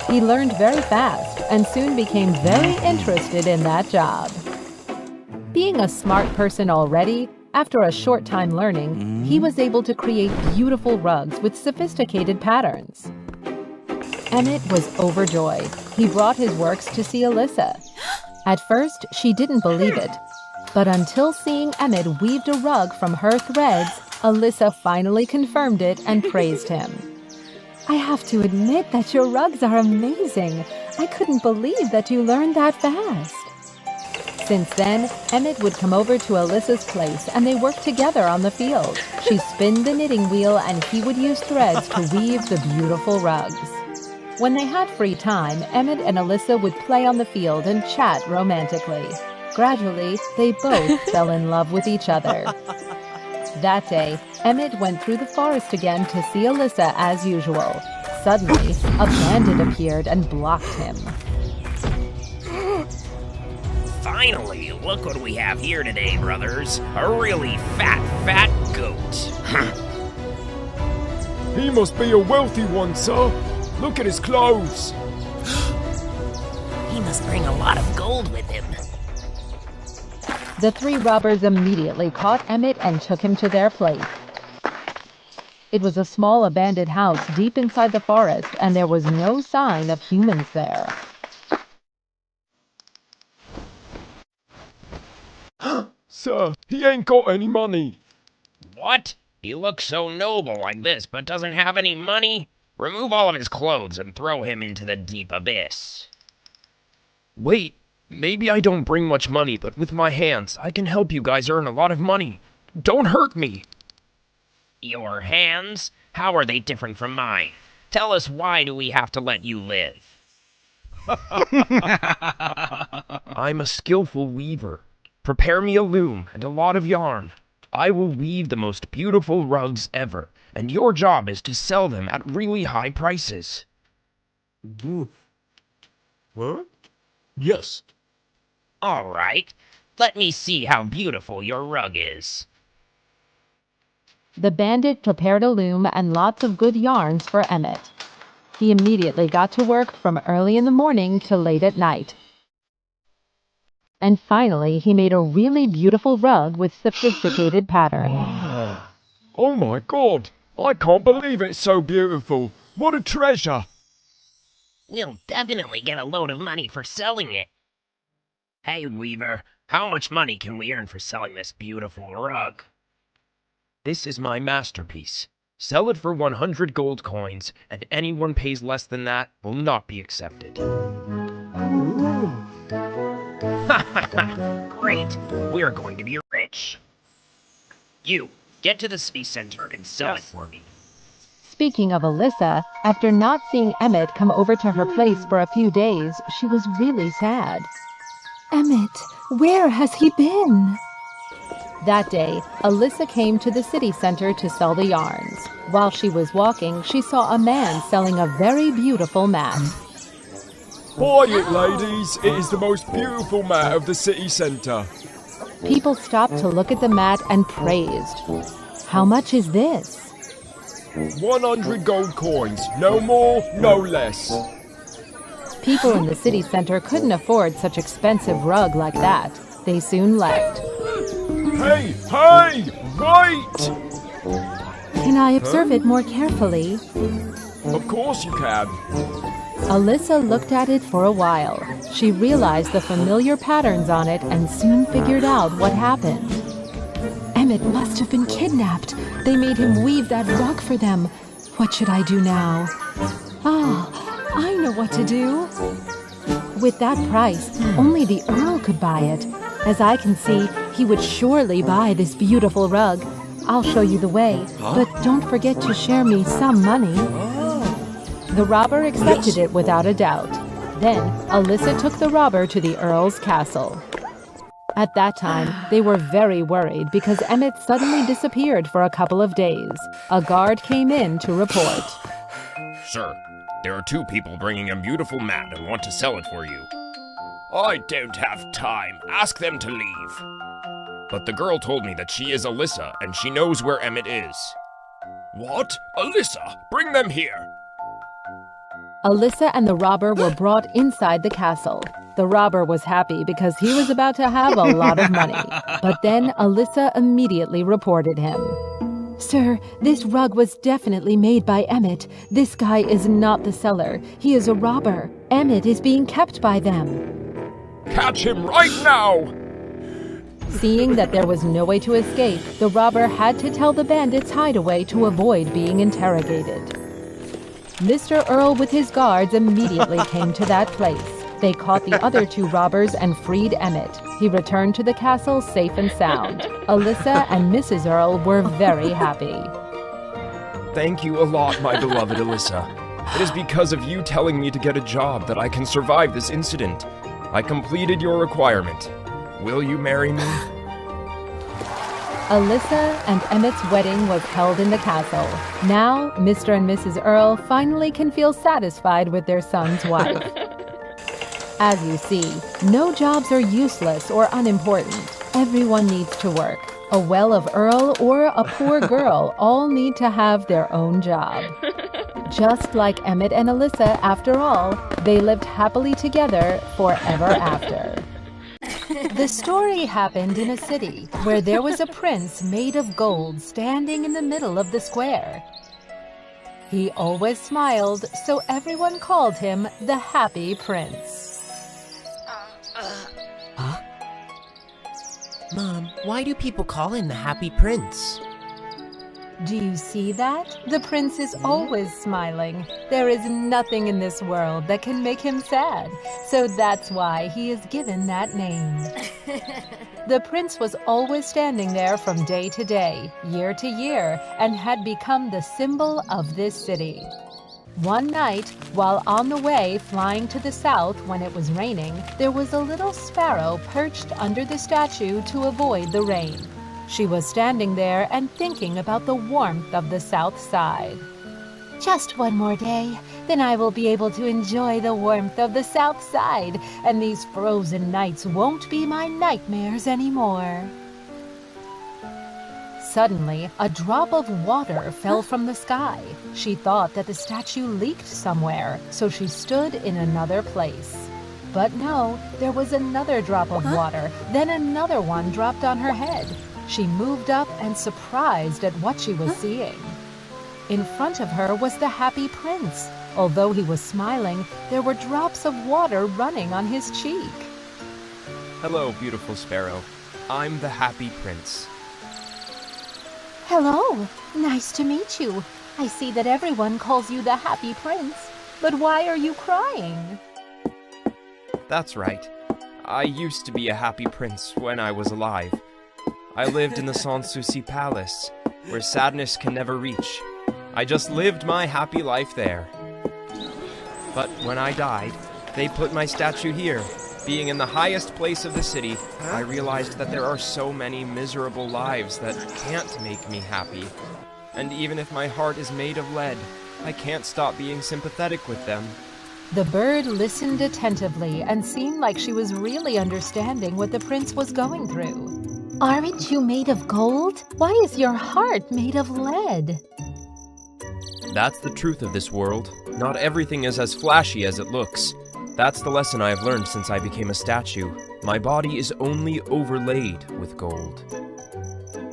He learned very fast and soon became very interested in that job. Being a smart person already, after a short time learning, he was able to create beautiful rugs with sophisticated patterns. Emmett was overjoyed. He brought his works to see Alyssa. At first, she didn't believe it. But until seeing Emmett weaved a rug from her threads, Alyssa finally confirmed it and praised him. I have to admit that your rugs are amazing. I couldn't believe that you learned that fast. Since then, Emmett would come over to Alyssa's place and they worked together on the field. She'd spin the knitting wheel and he would use threads to weave the beautiful rugs. When they had free time, Emmett and Alyssa would play on the field and chat romantically. Gradually, they both fell in love with each other. That day, Emmett went through the forest again to see Alyssa as usual. Suddenly, a bandit appeared and blocked him. Finally, look what we have here today, brothers. A really fat goat. He must be a wealthy one, sir. Look at his clothes. He must bring a lot of gold with him. The three robbers immediately caught Emmett and took him to their place. It was a small abandoned house deep inside the forest, and there was no sign of humans there. Sir, he ain't got any money. What? He looks so noble like this, but doesn't have any money? Remove all of his clothes and throw him into the deep abyss. Wait, maybe I don't bring much money, but with my hands, I can help you guys earn a lot of money. Don't hurt me! Your hands? How are they different from mine? Tell us, why do we have to let you live? I'm a skillful weaver. Prepare me a loom and a lot of yarn. I will weave the most beautiful rugs ever, and your job is to sell them at really high prices. What? Yes. All right. Let me see how beautiful your rug is. The bandit prepared a loom and lots of good yarns for Emmett. He immediately got to work from early in the morning to late at night. And finally, he made a really beautiful rug with sophisticated patterns. Oh my God! I can't believe it's so beautiful. What a treasure! We'll definitely get a load of money for selling it. Hey, Weaver, how much money can we earn for selling this beautiful rug? This is my masterpiece. Sell it for 100 gold coins, and anyone pays less than that will not be accepted. Great! We're going to be rich. You, get to the city center and sell it for me. Speaking of Alyssa, after not seeing Emmett come over to her place for a few days, she was really sad. Emmett, where has he been? That day, Alyssa came to the city center to sell the yarns. While she was walking, she saw a man selling a very beautiful mat. Buy it, ladies. It is the most beautiful mat of the city centre. People stopped to look at the mat and praised. How much is this? 100 gold coins. No more, no less. People in the city center couldn't afford such expensive rug like that. They soon left. Hey, wait! Can I observe it more carefully? Of course you can. Alyssa looked at it for a while. She realized the familiar patterns on it and soon figured out what happened. Emmett must have been kidnapped. They made him weave that rug for them. What should I do now? Ah, I know what to do. With that price, only the Earl could buy it. As I can see, he would surely buy this beautiful rug. I'll show you the way, but don't forget to share me some money. The robber accepted it without a doubt. Then, Alyssa took the robber to the Earl's castle. At that time, they were very worried because Emmett suddenly disappeared for a couple of days. A guard came in to report. Sir, there are two people bringing a beautiful mat and want to sell it for you. I don't have time. Ask them to leave. But the girl told me that she is Alyssa and she knows where Emmett is. What? Alyssa? Bring them here. Alyssa and the robber were brought inside the castle. The robber was happy because he was about to have a lot of money. But then Alyssa immediately reported him. Sir, this rug was definitely made by Emmett. This guy is not the seller. He is a robber. Emmett is being kept by them. Catch him right now! Seeing that there was no way to escape, the robber had to tell the bandits' hideaway to avoid being interrogated. Mr. Earl with his guards immediately came to that place. They caught the other two robbers and freed Emmett. He returned to the castle safe and sound. Alyssa and Mrs. Earl were very happy. Thank you a lot, my beloved Alyssa. It is because of you telling me to get a job that I can survive this incident. I completed your requirement. Will you marry me? Alyssa and Emmett's wedding was held in the castle. Now, Mr. and Mrs. Earl finally can feel satisfied with their son's wife. As you see, no jobs are useless or unimportant. Everyone needs to work. A well of Earl or a poor girl all need to have their own job. Just like Emmett and Alyssa, after all, they lived happily together forever after. The story happened in a city where there was a prince made of gold standing in the middle of the square. He always smiled, so everyone called him the Happy Prince. Huh? Mom, why do people call him the Happy Prince? Do you see that? The prince is always smiling. There is nothing in this world that can make him sad, so that's why he is given that name. The prince was always standing there from day to day, year to year, and had become the symbol of this city. One night, while on the way flying to the south when it was raining, there was a little sparrow perched under the statue to avoid the rain. She was standing there and thinking about the warmth of the south side. Just one more day, then I will be able to enjoy the warmth of the south side, and these frozen nights won't be my nightmares anymore. Suddenly, a drop of water fell from the sky. She thought that the statue leaked somewhere, so she stood in another place. But no, there was another drop of water, then another one dropped on her head. She moved up and surprised at what she was seeing. In front of her was the Happy Prince. Although he was smiling, there were drops of water running on his cheek. Hello, beautiful sparrow. I'm the Happy Prince. Hello, nice to meet you. I see that everyone calls you the Happy Prince, but why are you crying? That's right. I used to be a happy prince when I was alive. I lived in the Sanssouci Palace, where sadness can never reach. I just lived my happy life there. But when I died, they put my statue here. Being in the highest place of the city, I realized that there are so many miserable lives that can't make me happy. And even if my heart is made of lead, I can't stop being sympathetic with them. The bird listened attentively and seemed like she was really understanding what the prince was going through. Aren't you made of gold? Why is your heart made of lead? That's the truth of this world. Not everything is as flashy as it looks. That's the lesson I have learned since I became a statue. My body is only overlaid with gold.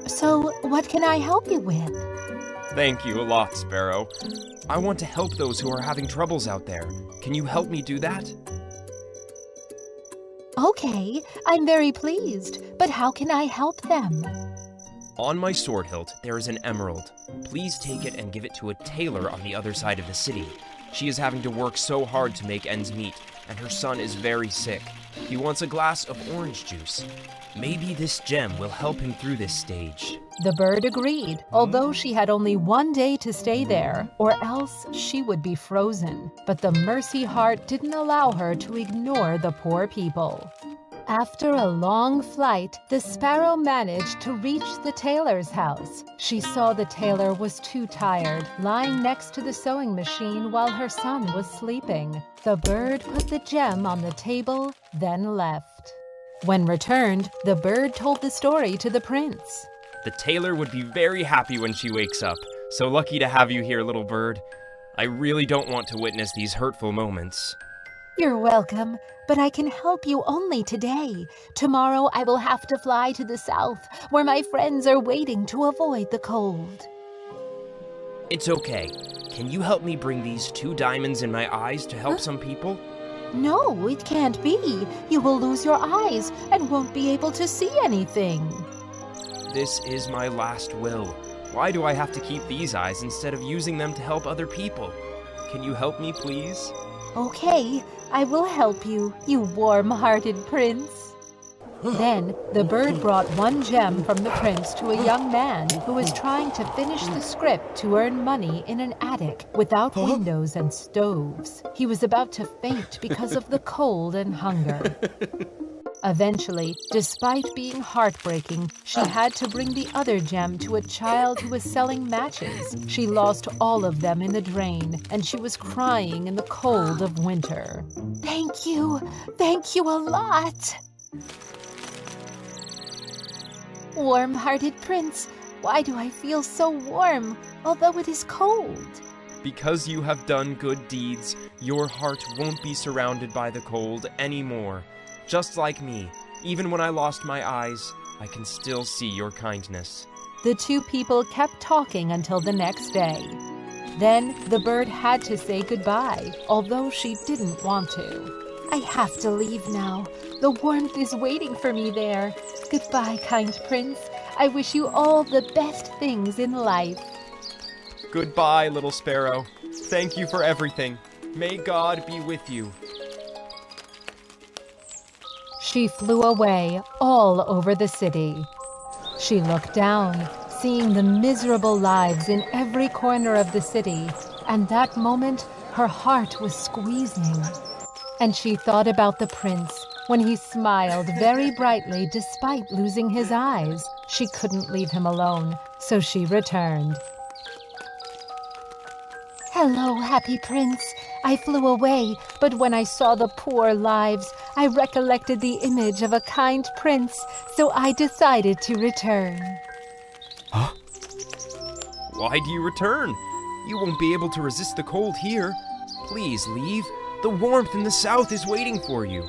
So, what can I help you with? Thank you a lot, Sparrow. I want to help those who are having troubles out there. Can you help me do that? Okay, I'm very pleased, but how can I help them? On my sword hilt, there is an emerald. Please take it and give it to a tailor on the other side of the city. She is having to work so hard to make ends meet, and her son is very sick. He wants a glass of orange juice. Maybe this gem will help him through this stage. The bird agreed, although she had only one day to stay there, or else she would be frozen. But the mercy heart didn't allow her to ignore the poor people. After a long flight, the sparrow managed to reach the tailor's house. She saw the tailor was too tired, lying next to the sewing machine while her son was sleeping. The bird put the gem on the table, then left. When returned, the bird told the story to the prince. The tailor would be very happy when she wakes up. So lucky to have you here, little bird. I really don't want to witness these hurtful moments. You're welcome, but I can help you only today. Tomorrow I will have to fly to the south, where my friends are waiting to avoid the cold. It's okay. Can you help me bring these 2 diamonds in my eyes to help some people? No, it can't be. You will lose your eyes and won't be able to see anything. This is my last will. Why do I have to keep these eyes instead of using them to help other people? Can you help me, please? Okay, I will help you, you warm-hearted prince. Then the bird brought one gem from the prince to a young man who was trying to finish the script to earn money in an attic without windows and stoves. He was about to faint because of the cold and hunger. Eventually, despite being heartbreaking, she had to bring the other gem to a child who was selling matches. She lost all of them in the drain, and she was crying in the cold of winter. Thank you a lot. Warm-hearted prince, why do I feel so warm, although it is cold? Because you have done good deeds, your heart won't be surrounded by the cold anymore. Just like me, even when I lost my eyes, I can still see your kindness. The two people kept talking until the next day. Then the bird had to say goodbye, although she didn't want to. I have to leave now. The warmth is waiting for me there. Goodbye, kind prince. I wish you all the best things in life. Goodbye, little sparrow. Thank you for everything. May God be with you. She flew away all over the city. She looked down, seeing the miserable lives in every corner of the city, and that moment her heart was squeezing. And she thought about the prince when he smiled very brightly despite losing his eyes. She couldn't leave him alone, so she returned. Hello, happy prince. I flew away, but when I saw the poor lives, I recollected the image of a kind prince, so I decided to return. Huh? Why do you return? You won't be able to resist the cold here. Please leave. The warmth in the south is waiting for you.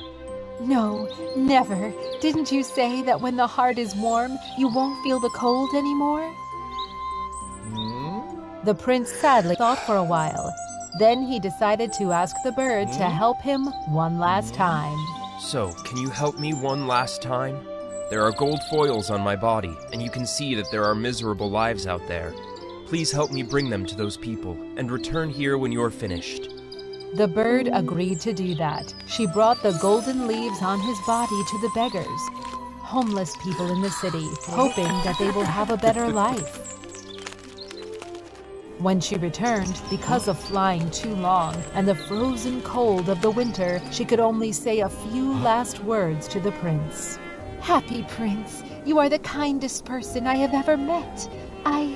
No, never. Didn't you say that when the heart is warm, you won't feel the cold anymore? The prince sadly thought for a while. Then he decided to ask the bird to help him one last time. So, can you help me one last time? There are gold foils on my body, and you can see that there are miserable lives out there. Please help me bring them to those people, and return here when you're finished. The bird agreed to do that. She brought the golden leaves on his body to the beggars, homeless people in the city, hoping that they will have a better life. When she returned, because of flying too long and the frozen cold of the winter, she could only say a few last words to the prince. Happy prince, you are the kindest person I have ever met. I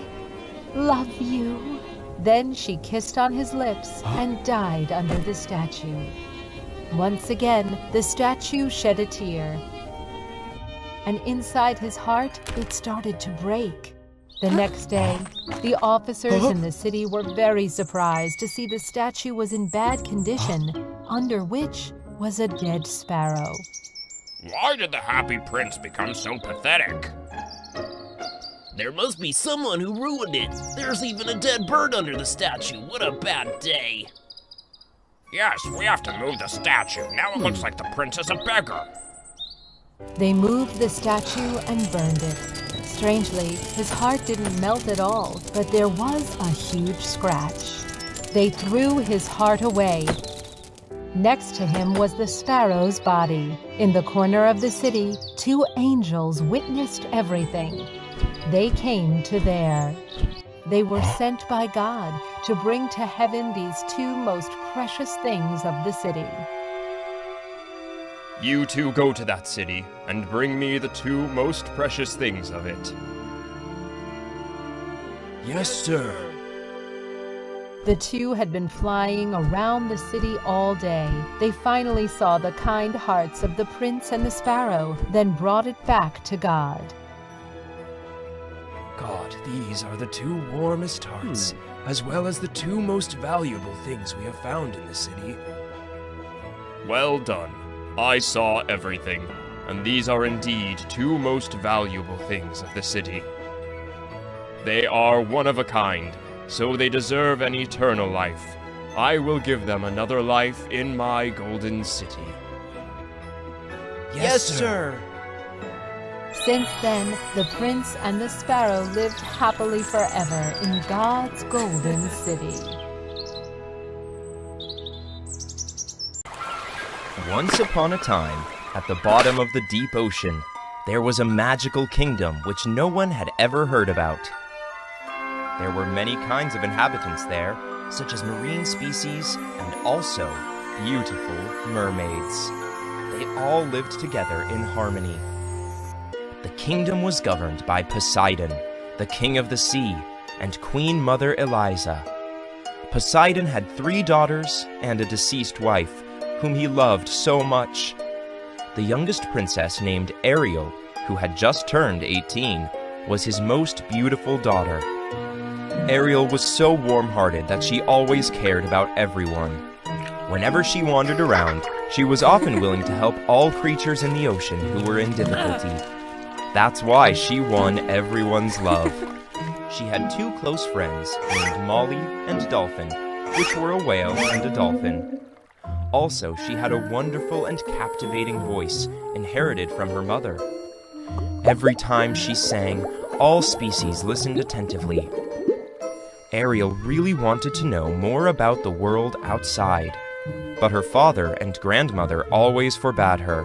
love you. Then she kissed on his lips and died under the statue. Once again, the statue shed a tear. And inside his heart, it started to break. The next day, the officers in the city were very surprised to see the statue was in bad condition, under which was a dead sparrow. Why did the happy prince become so pathetic? There must be someone who ruined it. There's even a dead bird under the statue. What a bad day. Yes, we have to move the statue. Now it looks like the prince is a beggar. They moved the statue and burned it. Strangely, his heart didn't melt at all, but there was a huge scratch. They threw his heart away. Next to him was the sparrow's body. In the corner of the city, two angels witnessed everything. They came to there. They were sent by God to bring to heaven these two most precious things of the city. You two go to that city and bring me the two most precious things of it. Yes, sir. The two had been flying around the city all day. They finally saw the kind hearts of the prince and the sparrow, then brought it back to God. God, these are the two warmest hearts, as well as the two most valuable things we have found in the city. Well done. I saw everything, and these are indeed two most valuable things of the city. They are one of a kind, so they deserve an eternal life. I will give them another life in my golden city. Yes, sir. Since then, the prince and the sparrow lived happily forever in God's golden city. Once upon a time, at the bottom of the deep ocean, there was a magical kingdom which no one had ever heard about. There were many kinds of inhabitants there, such as marine species and also beautiful mermaids. They all lived together in harmony. The kingdom was governed by Poseidon, the king of the sea, and Queen Mother Eliza. Poseidon had 3 daughters and a deceased wife, whom he loved so much. The youngest princess, named Ariel, who had just turned 18, was his most beautiful daughter. Ariel was so warm-hearted that she always cared about everyone. Whenever she wandered around, she was often willing to help all creatures in the ocean who were in difficulty. That's why she won everyone's love. She had 2 close friends named Molly and Dolphin, which were a whale and a dolphin. Also, she had a wonderful and captivating voice, inherited from her mother. Every time she sang, all species listened attentively. Ariel really wanted to know more about the world outside, but her father and grandmother always forbade her.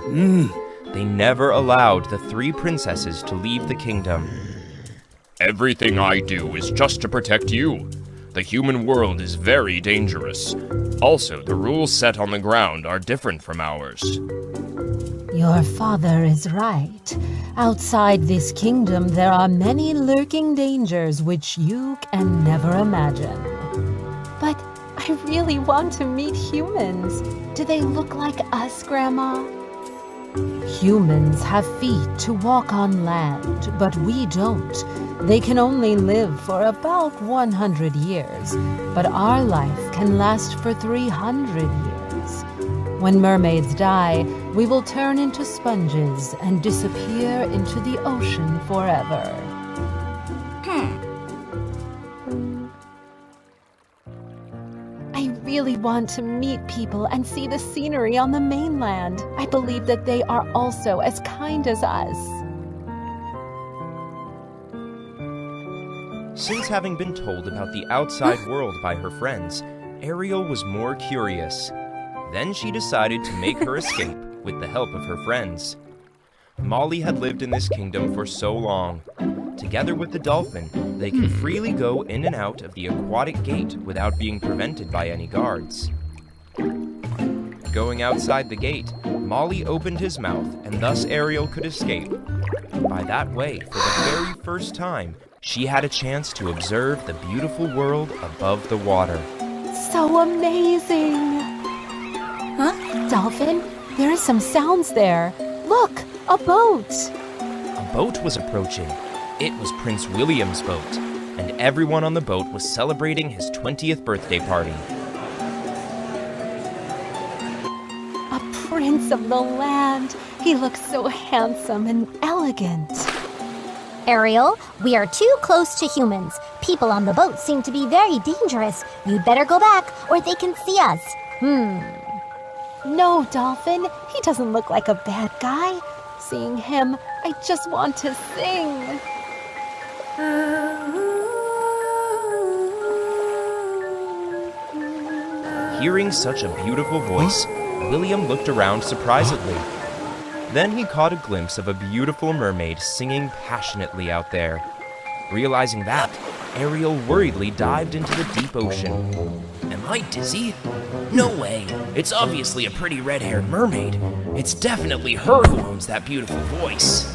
They never allowed the 3 princesses to leave the kingdom. Everything I do is just to protect you. The human world is very dangerous. Also, the rules set on the ground are different from ours. Your father is right. Outside this kingdom, there are many lurking dangers which you can never imagine. But I really want to meet humans. Do they look like us, Grandma? Humans have feet to walk on land, but we don't. They can only live for about 100 years, but our life can last for 300 years. When mermaids die, we will turn into sponges and disappear into the ocean forever. I really want to meet people and see the scenery on the mainland. I believe that they are also as kind as us. Since having been told about the outside world by her friends, Ariel was more curious. Then she decided to make her escape with the help of her friends. Molly had lived in this kingdom for so long. Together with the dolphin, they could freely go in and out of the aquatic gate without being prevented by any guards. Going outside the gate, Molly opened his mouth, and thus Ariel could escape. By that way, for the very first time, she had a chance to observe the beautiful world above the water. So amazing! Huh? Dolphin, there are some sounds there. Look, a boat! A boat was approaching. It was Prince William's boat, and everyone on the boat was celebrating his 20th birthday party. A prince of the land. He looks so handsome and elegant. Ariel, we are too close to humans. People on the boat seem to be very dangerous. You'd better go back, or they can see us. No, Dolphin. He doesn't look like a bad guy. Seeing him, I just want to sing. Hearing such a beautiful voice, William looked around surprisedly. Then he caught a glimpse of a beautiful mermaid singing passionately out there. Realizing that, Ariel worriedly dived into the deep ocean. Am I dizzy? No way. It's obviously a pretty red-haired mermaid. It's definitely her who owns that beautiful voice.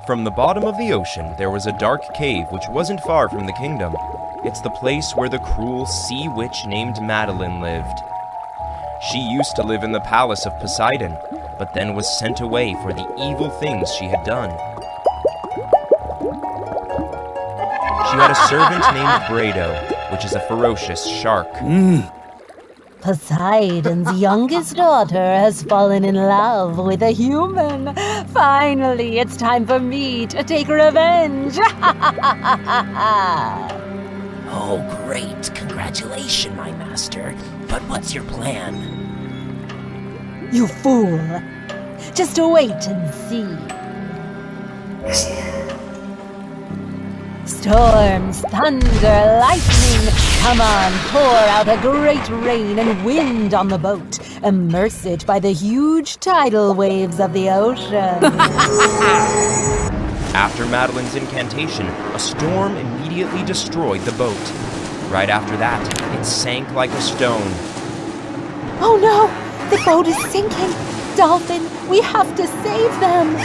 From the bottom of the ocean, there was a dark cave which wasn't far from the kingdom. It's the place where the cruel sea witch named Madeline lived. She used to live in the palace of Poseidon, but then was sent away for the evil things she had done. She had a servant named Brado, which is a ferocious shark. Poseidon's youngest daughter has fallen in love with a human. Finally, it's time for me to take revenge. Oh, great. Congratulations. Congratulations, my master. But what's your plan? You fool! Just wait and see. Storms, thunder, lightning, come on, pour out a great rain and wind on the boat. Immerse it by the huge tidal waves of the ocean. After Madeline's incantation, a storm immediately destroyed the boat. Right after that, it sank like a stone. Oh no! The boat is sinking! Dolphin, we have to save them!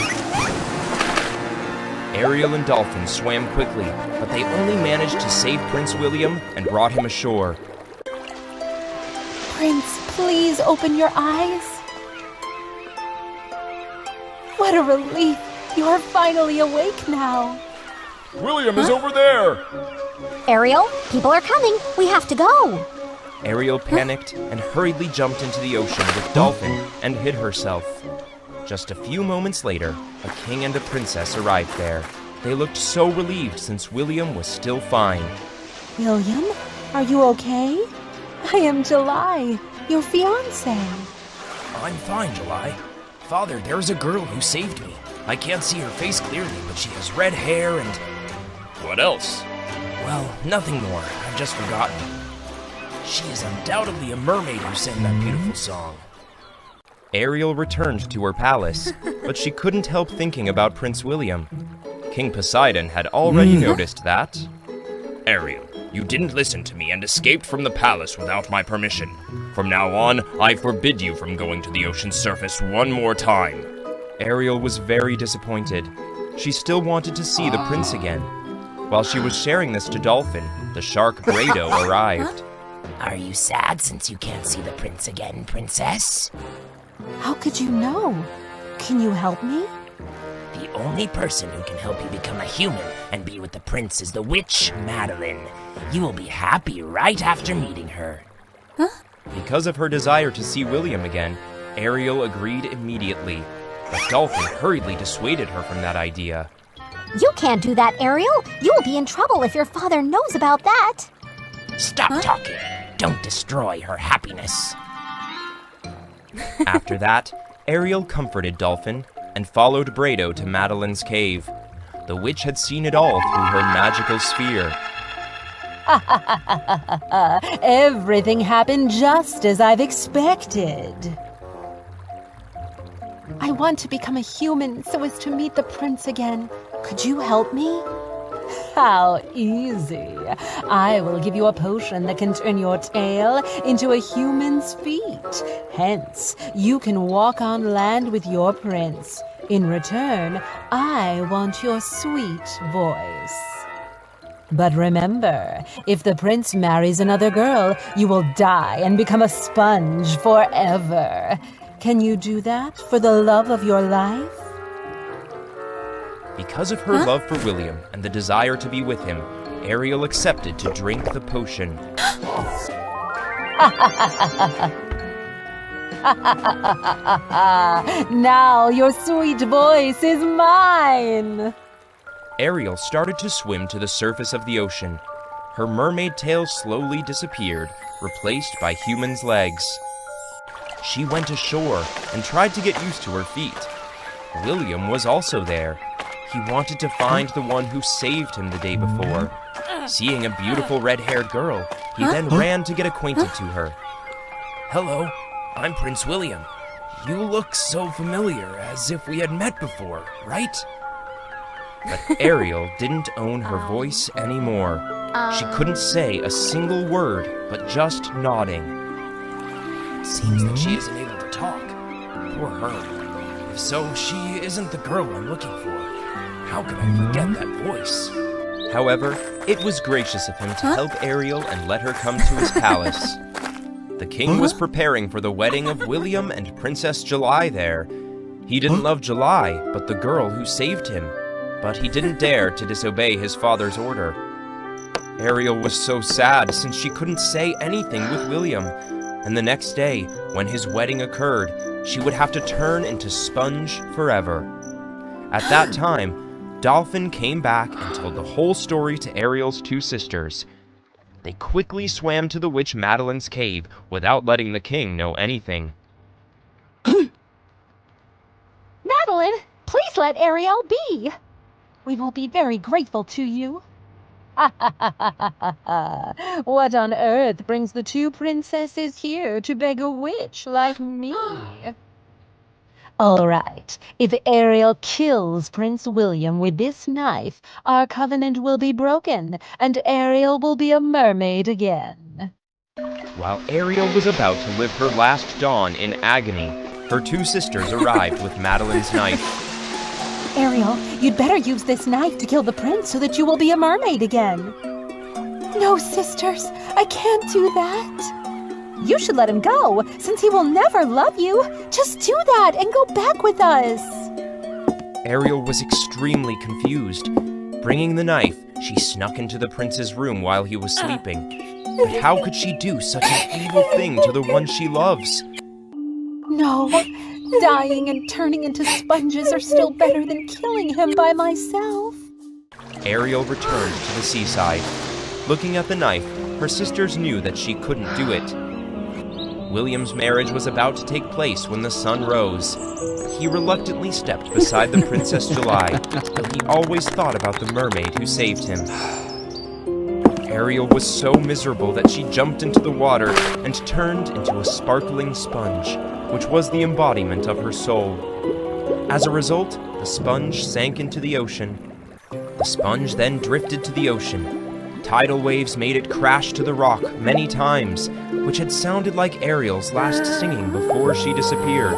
Ariel and Dolphin swam quickly, but they only managed to save Prince William and brought him ashore. Prince, please open your eyes. What a relief! You are finally awake now. William is over there! Ariel, people are coming. We have to go. Ariel panicked and hurriedly jumped into the ocean with Dolphin and hid herself. Just a few moments later, a king and a princess arrived there. They looked so relieved since William was still fine. William, are you okay? I am July, your fiancé. I'm fine, July. Father, there's a girl who saved me. I can't see her face clearly, but she has red hair and... What else? Well, nothing more. I've just forgotten. She is undoubtedly a mermaid who sang that beautiful song. Ariel returned to her palace, but she couldn't help thinking about Prince William. King Poseidon had already noticed that. Ariel, you didn't listen to me and escaped from the palace without my permission. From now on, I forbid you from going to the ocean's surface one more time. Ariel was very disappointed. She still wanted to see the prince again. While she was sharing this to Dolphin, the shark Brado arrived. Are you sad since you can't see the prince again, princess? How could you know? Can you help me? The only person who can help you become a human and be with the prince is the witch, Madeline. You will be happy right after meeting her. Because of her desire to see William again, Ariel agreed immediately. But Dolphin hurriedly dissuaded her from that idea. You can't do that, Ariel. You will be in trouble if your father knows about that. Stop talking. Don't destroy her happiness. After that, Ariel comforted Dolphin and followed Brado to Madeline's cave. The witch had seen it all through her magical sphere. Everything happened just as I've expected. I want to become a human so as to meet the prince again. Could you help me? How easy. I will give you a potion that can turn your tail into a human's feet. Hence, you can walk on land with your prince. In return, I want your sweet voice. But remember, if the prince marries another girl, you will die and become a sponge forever. Can you do that for the love of your life? Because of her love for William and the desire to be with him, Ariel accepted to drink the potion. Now your sweet voice is mine! Ariel started to swim to the surface of the ocean. Her mermaid tail slowly disappeared, replaced by human's legs. She went ashore and tried to get used to her feet. William was also there. He wanted to find the one who saved him the day before. Seeing a beautiful red-haired girl, he then ran to get acquainted to her. Hello, I'm Prince William. You look so familiar, as if we had met before, right? But Ariel didn't own her voice anymore. She couldn't say a single word, but just nodding. Seems that she isn't able to talk. Poor her. If so, she isn't the girl I'm looking for. How could I forget that voice? However, it was gracious of him to help Ariel and let her come to his palace. The king was preparing for the wedding of William and Princess July there. He didn't love July, but the girl who saved him. But he didn't dare to disobey his father's order. Ariel was so sad since she couldn't say anything with William. And the next day, when his wedding occurred, she would have to turn into sponge forever. At that time, Dolphin came back and told the whole story to Ariel's two sisters. They quickly swam to the witch Madeline's cave without letting the king know anything. Madeline, please let Ariel be. We will be very grateful to you. What on earth brings the two princesses here to beg a witch like me? All right, if Ariel kills Prince William with this knife, our covenant will be broken, and Ariel will be a mermaid again. While Ariel was about to live her last dawn in agony, her two sisters arrived with Madeline's knife. Ariel, you'd better use this knife to kill the prince so that you will be a mermaid again. No, sisters, I can't do that. You should let him go, since he will never love you. Just do that and go back with us. Ariel was extremely confused. Bringing the knife, she snuck into the prince's room while he was sleeping. But how could she do such an evil thing to the one she loves? No, dying and turning into sponges are still better than killing him by myself. Ariel returned to the seaside. Looking at the knife, her sisters knew that she couldn't do it. William's marriage was about to take place when the sun rose. He reluctantly stepped beside the Princess July, but he always thought about the mermaid who saved him. Ariel was so miserable that she jumped into the water and turned into a sparkling sponge, which was the embodiment of her soul. As a result, the sponge sank into the ocean. The sponge then drifted to the ocean. Tidal waves made it crash to the rock many times, which had sounded like Ariel's last singing before she disappeared.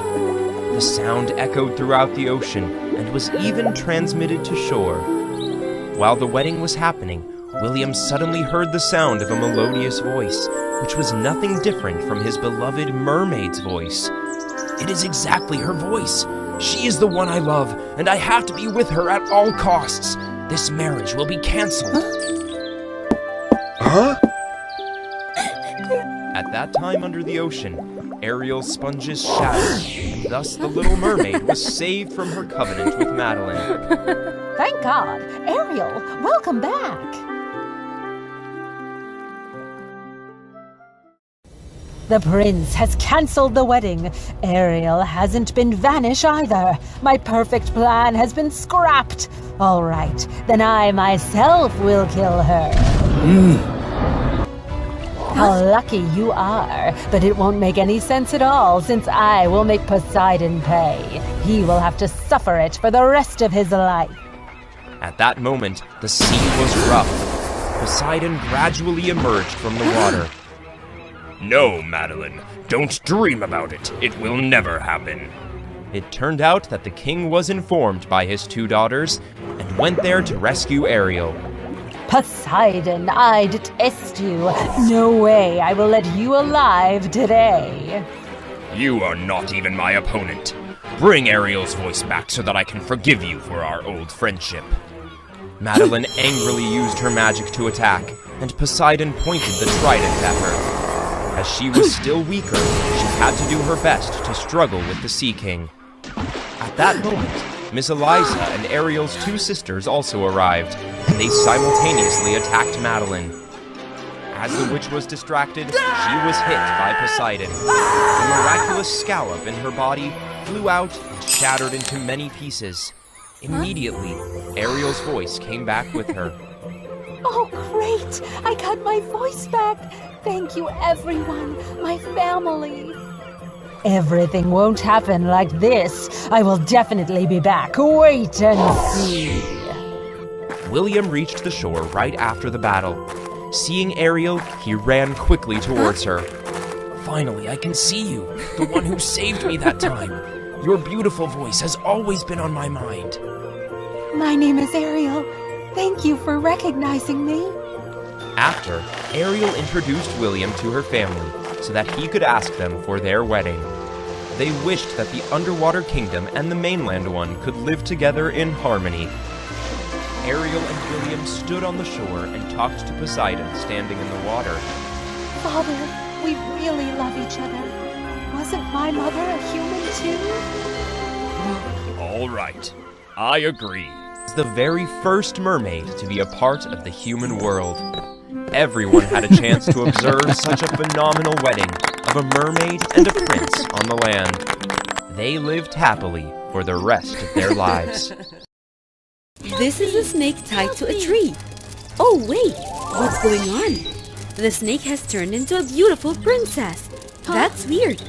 The sound echoed throughout the ocean and was even transmitted to shore. While the wedding was happening, William suddenly heard the sound of a melodious voice, which was nothing different from his beloved mermaid's voice. It is exactly her voice. She is the one I love, and I have to be with her at all costs. This marriage will be canceled. Huh? At that time under the ocean, Ariel's sponges shattered, and thus the little mermaid was saved from her covenant with Madeline. Thank God. Ariel, welcome back. The prince has cancelled the wedding. Ariel hasn't been vanished either. My perfect plan has been scrapped. All right, then I myself will kill her. How lucky you are, but it won't make any sense at all since I will make Poseidon pay. He will have to suffer it for the rest of his life. At that moment, the sea was rough. Poseidon gradually emerged from the water. No, Madeline, don't dream about it. It will never happen. It turned out that the king was informed by his two daughters and went there to rescue Ariel. Poseidon, I detest you. No way I will let you alive today. You are not even my opponent. Bring Ariel's voice back so that I can forgive you for our old friendship. Madeline angrily used her magic to attack, and Poseidon pointed the trident at her. As she was still weaker, she had to do her best to struggle with the Sea King. At that moment, Miss Eliza and Ariel's two sisters also arrived, and they simultaneously attacked Madeline. As the witch was distracted, she was hit by Poseidon. A miraculous scallop in her body flew out and shattered into many pieces. Immediately, Ariel's voice came back with her. Oh, great! I got my voice back! Thank you, everyone, my family. Everything won't happen like this. I will definitely be back. Wait and see. William reached the shore right after the battle. Seeing Ariel, he ran quickly towards her. Finally, I can see you, the one who saved me that time. Your beautiful voice has always been on my mind. My name is Ariel. Thank you for recognizing me. After, Ariel introduced William to her family so that he could ask them for their wedding. They wished that the underwater kingdom and the mainland one could live together in harmony. Ariel and William stood on the shore and talked to Poseidon standing in the water. Father, we really love each other. Wasn't my mother a human too? All right, I agree. the very first mermaid to be a part of the human world. Everyone had a chance to observe such a phenomenal wedding of a mermaid and a prince on the land. They lived happily for the rest of their lives. This is a snake tied to a tree. Oh wait, what's going on? The snake has turned into a beautiful princess. That's weird.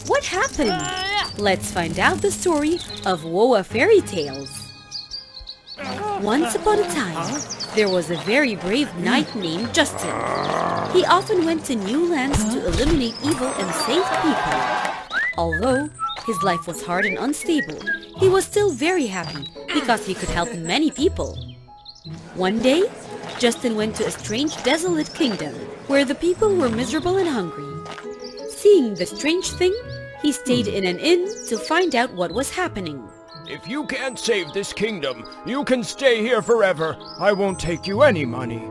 What happened? Let's find out the story of Woa fairy tales. Once upon a time, there was a very brave knight named Justin. He often went to new lands to eliminate evil and save people. Although his life was hard and unstable, he was still very happy because he could help many people. One day, Justin went to a strange, desolate kingdom where the people were miserable and hungry. Seeing the strange thing, he stayed in an inn to find out what was happening. If you can't save this kingdom, you can stay here forever. I won't take you any money.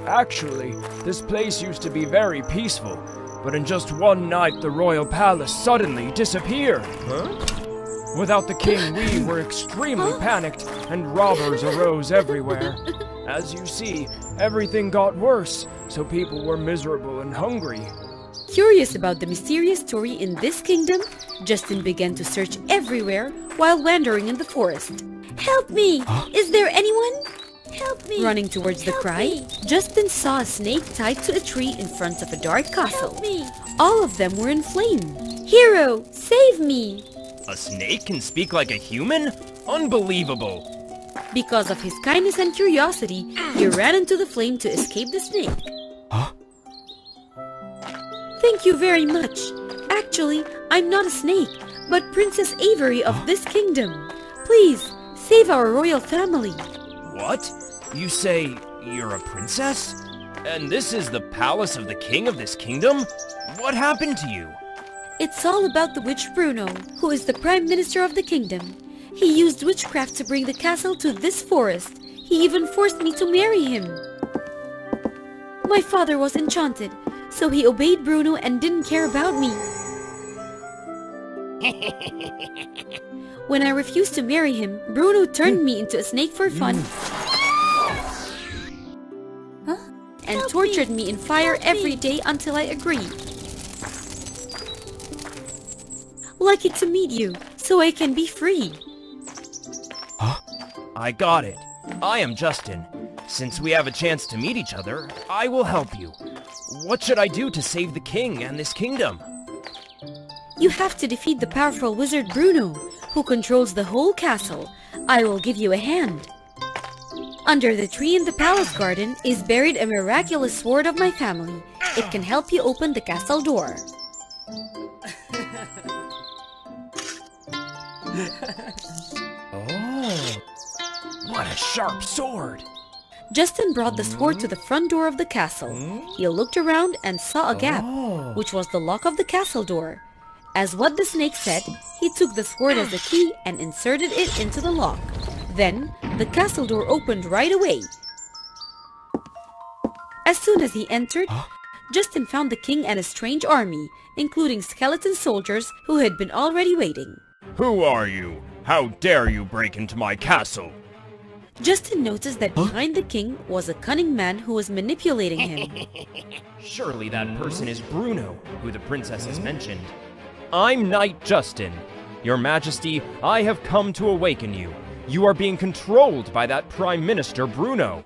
Actually, this place used to be very peaceful, but in just one night the royal palace suddenly disappeared. Without the king, we were extremely panicked, and robbers arose everywhere. As you see, everything got worse, so people were miserable and hungry. Curious about the mysterious story in this kingdom, Justin began to search everywhere while wandering in the forest. Help me! Is there anyone? Help me! Running towards the cry, Justin saw a snake tied to a tree in front of a dark castle. Help me! All of them were in flame. Hero, save me! A snake can speak like a human? Unbelievable! Because of his kindness and curiosity, he ran into the flame to escape the snake. Thank you very much. Actually, I'm not a snake, but Princess Avery of this kingdom. Please, save our royal family. What? You say you're a princess? And this is the palace of the king of this kingdom? What happened to you? It's all about the witch Bruno, who is the prime minister of the kingdom. He used witchcraft to bring the castle to this forest. He even forced me to marry him. My father was enchanted, so he obeyed Bruno and didn't care about me. When I refused to marry him, Bruno turned me into a snake for fun and tortured me in fire every day until I agreed. Lucky to meet you, so I can be free. I got it. I am Justin. Since we have a chance to meet each other, I will help you. What should I do to save the king and this kingdom? You have to defeat the powerful wizard Bruno, who controls the whole castle. I will give you a hand. Under the tree in the palace garden is buried a miraculous sword of my family. It can help you open the castle door. Oh, what a sharp sword! Justin brought the sword to the front door of the castle. He looked around and saw a gap, which was the lock of the castle door. As what the snake said, he took the sword as a key and inserted it into the lock. Then, the castle door opened right away. As soon as he entered, Justin found the king and a strange army, including skeleton soldiers who had been already waiting. Who are you? How dare you break into my castle? Justin noticed that behind the king was a cunning man who was manipulating him. Surely that person is Bruno, who the princess has mentioned. I'm Knight Justin. Your Majesty, I have come to awaken you. You are being controlled by that Prime Minister Bruno.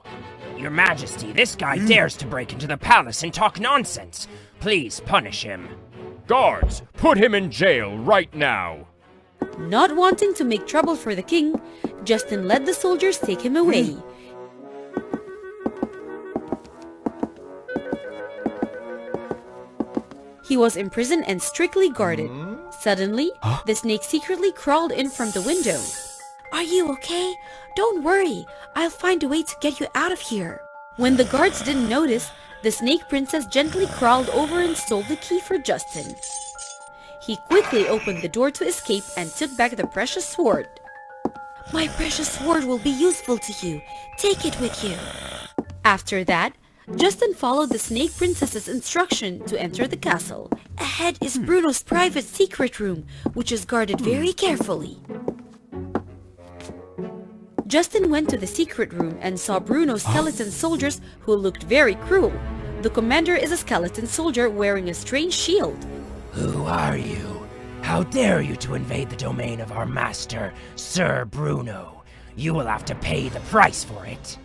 Your Majesty, this guy dares to break into the palace and talk nonsense. Please punish him. Guards, put him in jail right now. Not wanting to make trouble for the king, Justin let the soldiers take him away. He was imprisoned and strictly guarded. Suddenly, the snake secretly crawled in from the window. Are you okay? Don't worry. I'll find a way to get you out of here. When the guards didn't notice, the snake princess gently crawled over and stole the key for Justin. He quickly opened the door to escape and took back the precious sword. My precious sword will be useful to you. Take it with you. After that, Justin followed the snake princess's instruction to enter the castle. Ahead is Bruno's private secret room, which is guarded very carefully. Justin went to the secret room and saw Bruno's skeleton soldiers who looked very cruel. The commander is a skeleton soldier wearing a strange shield. Who are you? How dare you to invade the domain of our master, Sir Bruno? You will have to pay the price for it.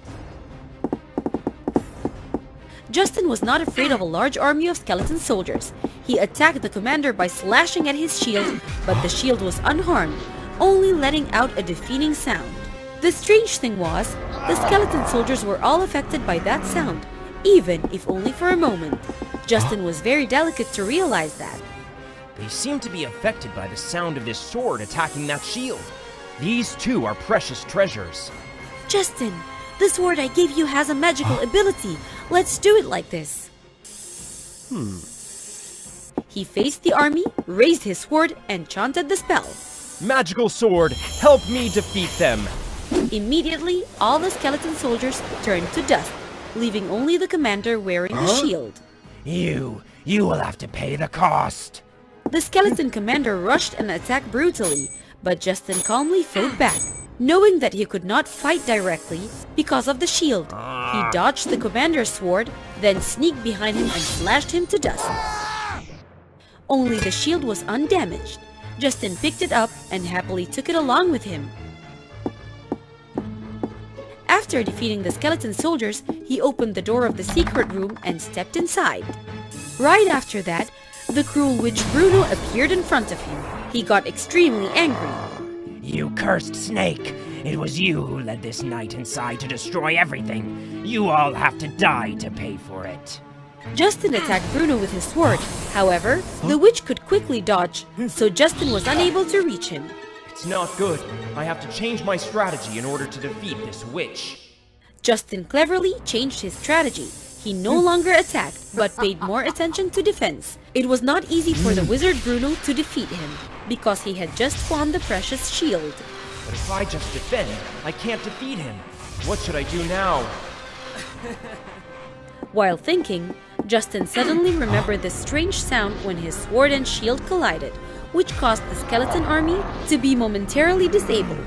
Justin was not afraid of a large army of skeleton soldiers. He attacked the commander by slashing at his shield, but the shield was unharmed, only letting out a defeating sound. The strange thing was, the skeleton soldiers were all affected by that sound, even if only for a moment. Justin was very delicate to realize that. They seem to be affected by the sound of this sword attacking that shield. These two are precious treasures. Justin, the sword I gave you has a magical ability. Let's do it like this. He faced the army, raised his sword, and chanted the spell. Magical sword, help me defeat them! Immediately, all the skeleton soldiers turned to dust, leaving only the commander wearing the shield. You will have to pay the cost. The skeleton commander rushed and attacked brutally, but Justin calmly fought back. Knowing that he could not fight directly because of the shield, he dodged the commander's sword, then sneaked behind him and slashed him to dust. Only the shield was undamaged. Justin picked it up and happily took it along with him. After defeating the skeleton soldiers, he opened the door of the secret room and stepped inside. Right after that, the cruel witch Bruno appeared in front of him. He got extremely angry. You cursed snake! It was you who led this knight inside to destroy everything. You all have to die to pay for it. Justin attacked Bruno with his sword. However, the witch could quickly dodge, so Justin was unable to reach him. It's not good. I have to change my strategy in order to defeat this witch. Justin cleverly changed his strategy. He no longer attacked, but paid more attention to defense. It was not easy for the wizard Bruno to defeat him, because he had just won the precious shield. But if I just defend, I can't defeat him. What should I do now? While thinking, Justin suddenly remembered the strange sound when his sword and shield collided, which caused the skeleton army to be momentarily disabled.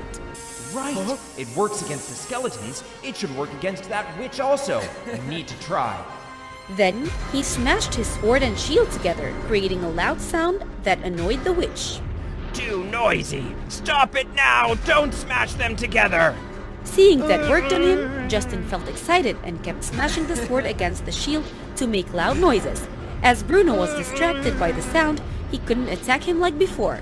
Right! It works against the skeletons. It should work against that witch also. I need to try. Then, he smashed his sword and shield together, creating a loud sound that annoyed the witch. Too noisy! Stop it now! Don't smash them together! Seeing that worked on him, Justin felt excited and kept smashing the sword against the shield to make loud noises. As Bruno was distracted by the sound, he couldn't attack him like before.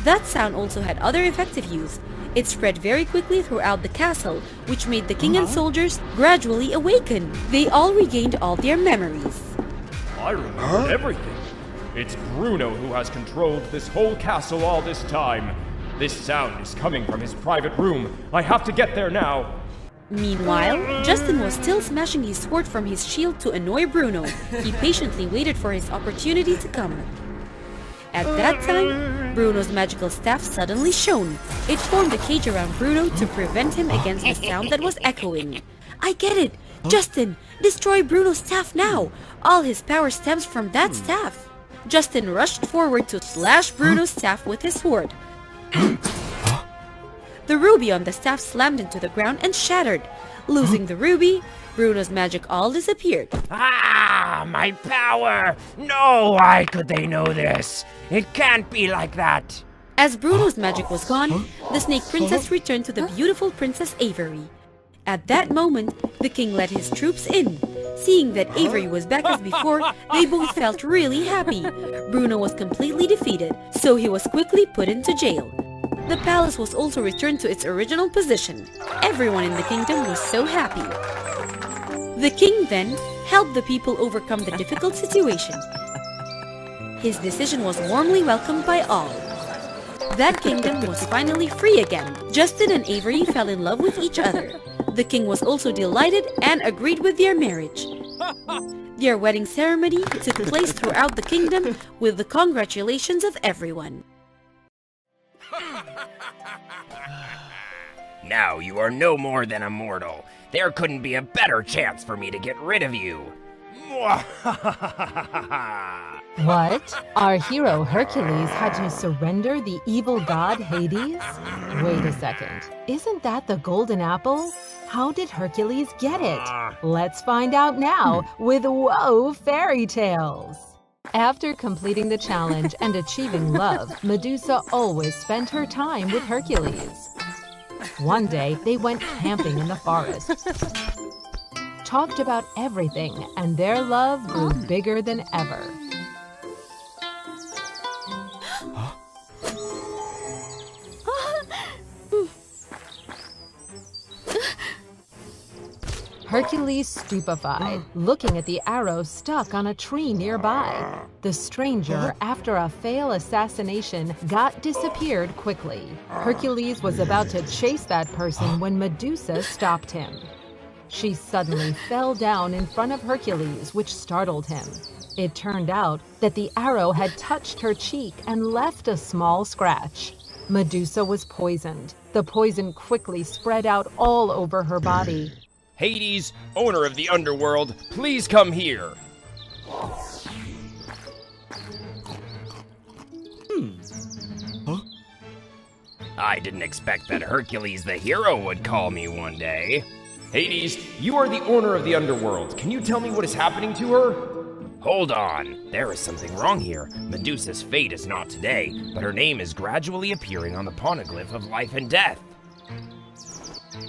That sound also had other effective use. It spread very quickly throughout the castle, which made the king and soldiers gradually awaken. They all regained all their memories. I remember everything. It's Bruno who has controlled this whole castle all this time. This sound is coming from his private room. I have to get there now. Meanwhile, Justin was still smashing his sword from his shield to annoy Bruno. He patiently waited for his opportunity to come. At that time, Bruno's magical staff suddenly shone. It formed a cage around Bruno to prevent him against the sound that was echoing. I get it! Justin, destroy Bruno's staff now! All his power stems from that staff! Justin rushed forward to slash Bruno's staff with his sword. The ruby on the staff slammed into the ground and shattered. Losing the ruby, Bruno's magic all disappeared. Ah, my power! No, why could they know this? It can't be like that! As Bruno's magic was gone, the Snake Princess returned to the beautiful Princess Avery. At that moment, the king led his troops in. Seeing that Avery was back as before, they both felt really happy. Bruno was completely defeated, so he was quickly put into jail. The palace was also returned to its original position. Everyone in the kingdom was so happy. The king then helped the people overcome the difficult situation. His decision was warmly welcomed by all. That kingdom was finally free again. Justin and Avery fell in love with each other. The king was also delighted and agreed with their marriage. Their wedding ceremony took place throughout the kingdom with the congratulations of everyone. Now you are no more than a mortal. There couldn't be a better chance for me to get rid of you. What? Our hero Hercules had to surrender the evil god Hades? Wait a second. Isn't that the golden apple? How did Hercules get it? Let's find out now with Whoa Fairy Tales. After completing the challenge and achieving love, Medusa always spent her time with Hercules. One day, they went camping in the forest, talked about everything, and their love grew bigger than ever. Hercules stupefied, looking at the arrow stuck on a tree nearby. The stranger, after a failed assassination, disappeared quickly. Hercules was about to chase that person when Medusa stopped him. She suddenly fell down in front of Hercules, which startled him. It turned out that the arrow had touched her cheek and left a small scratch. Medusa was poisoned. The poison quickly spread out all over her body. Hades, owner of the underworld, please come here. I didn't expect that Hercules the hero would call me one day. Hades, you are the owner of the underworld. Can you tell me what is happening to her? Hold on. There is something wrong here. Medusa's fate is not today, but her name is gradually appearing on the poneglyph of life and death.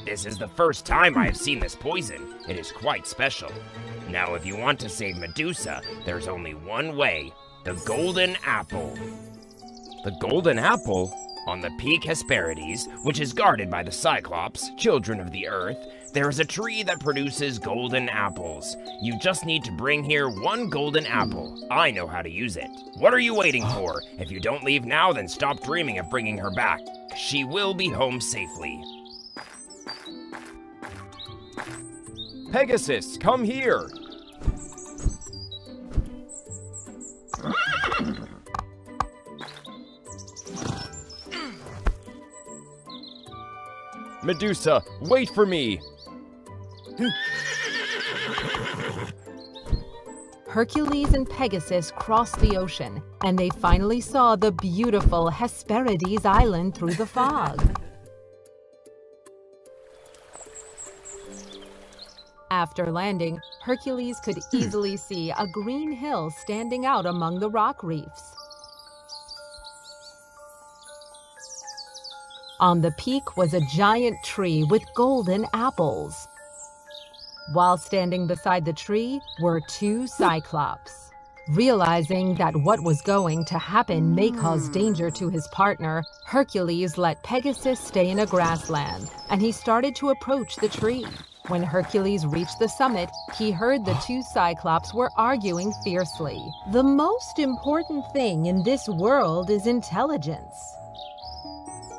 This is the first time I have seen this poison. It is quite special. Now, if you want to save Medusa, there's only one way. The Golden Apple. The Golden Apple? On the Peak Hesperides, which is guarded by the Cyclops, children of the Earth, there is a tree that produces golden apples. You just need to bring here one golden apple. I know how to use it. What are you waiting for? If you don't leave now, then stop dreaming of bringing her back. She will be home safely. Pegasus, come here! Medusa, wait for me! Hercules and Pegasus crossed the ocean, and they finally saw the beautiful Hesperides Island through the fog. After landing, Hercules could easily see a green hill standing out among the rock reefs. On the peak was a giant tree with golden apples. While standing beside the tree were two Cyclops. Realizing that what was going to happen may cause danger to his partner, Hercules let Pegasus stay in a grassland, and he started to approach the tree. When Hercules reached the summit, he heard the two Cyclops were arguing fiercely. The most important thing in this world is intelligence.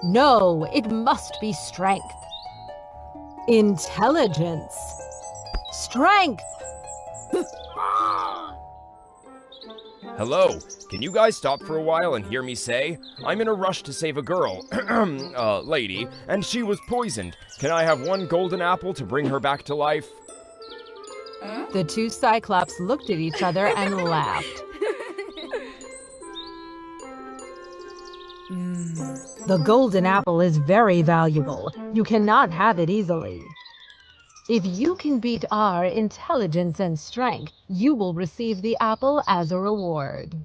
No, it must be strength. Intelligence. Strength! Hello, can you guys stop for a while and hear me say? I'm in a rush to save a girl, lady, and she was poisoned. Can I have one golden apple to bring her back to life? The two Cyclops looked at each other and laughed. The golden apple is very valuable. You cannot have it easily. If you can beat our intelligence and strength, you will receive the apple as a reward.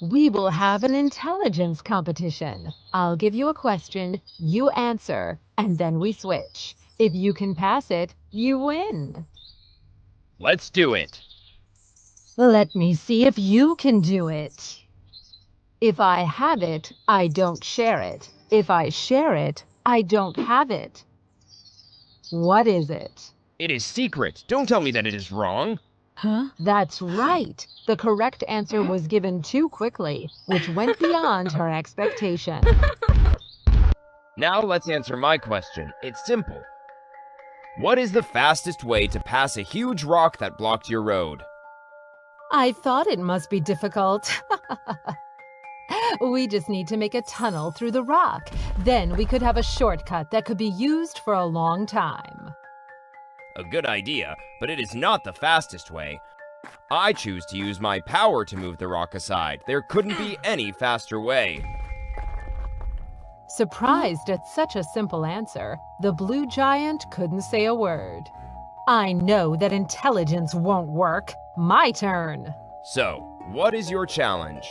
We will have an intelligence competition. I'll give you a question, you answer, and then we switch. If you can pass it, you win. Let's do it. Let me see if you can do it. If I have it, I don't share it. If I share it, I don't have it. What is it? It is secret. Don't tell me that it is wrong. Huh? That's right. The correct answer was given too quickly, which went beyond her expectation. Now let's answer my question. It's simple. What is the fastest way to pass a huge rock that blocked your road? I thought it must be difficult. We just need to make a tunnel through the rock. Then we could have a shortcut that could be used for a long time. A good idea, but it is not the fastest way. I choose to use my power to move the rock aside. There couldn't be any faster way. Surprised at such a simple answer, the blue giant couldn't say a word. I know that intelligence won't work. My turn. So, what is your challenge?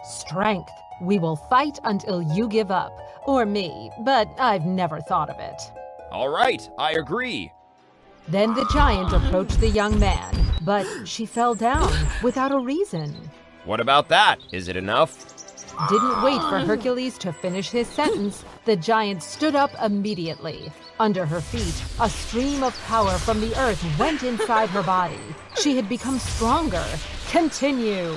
Strength. We will fight until you give up. Or me, but I've never thought of it. All right, I agree. Then the giant approached the young man, but she fell down without a reason. What about that? Is it enough? Didn't wait for Hercules to finish his sentence. The giant stood up immediately. Under her feet, a stream of power from the earth went inside her body. She had become stronger. Continue.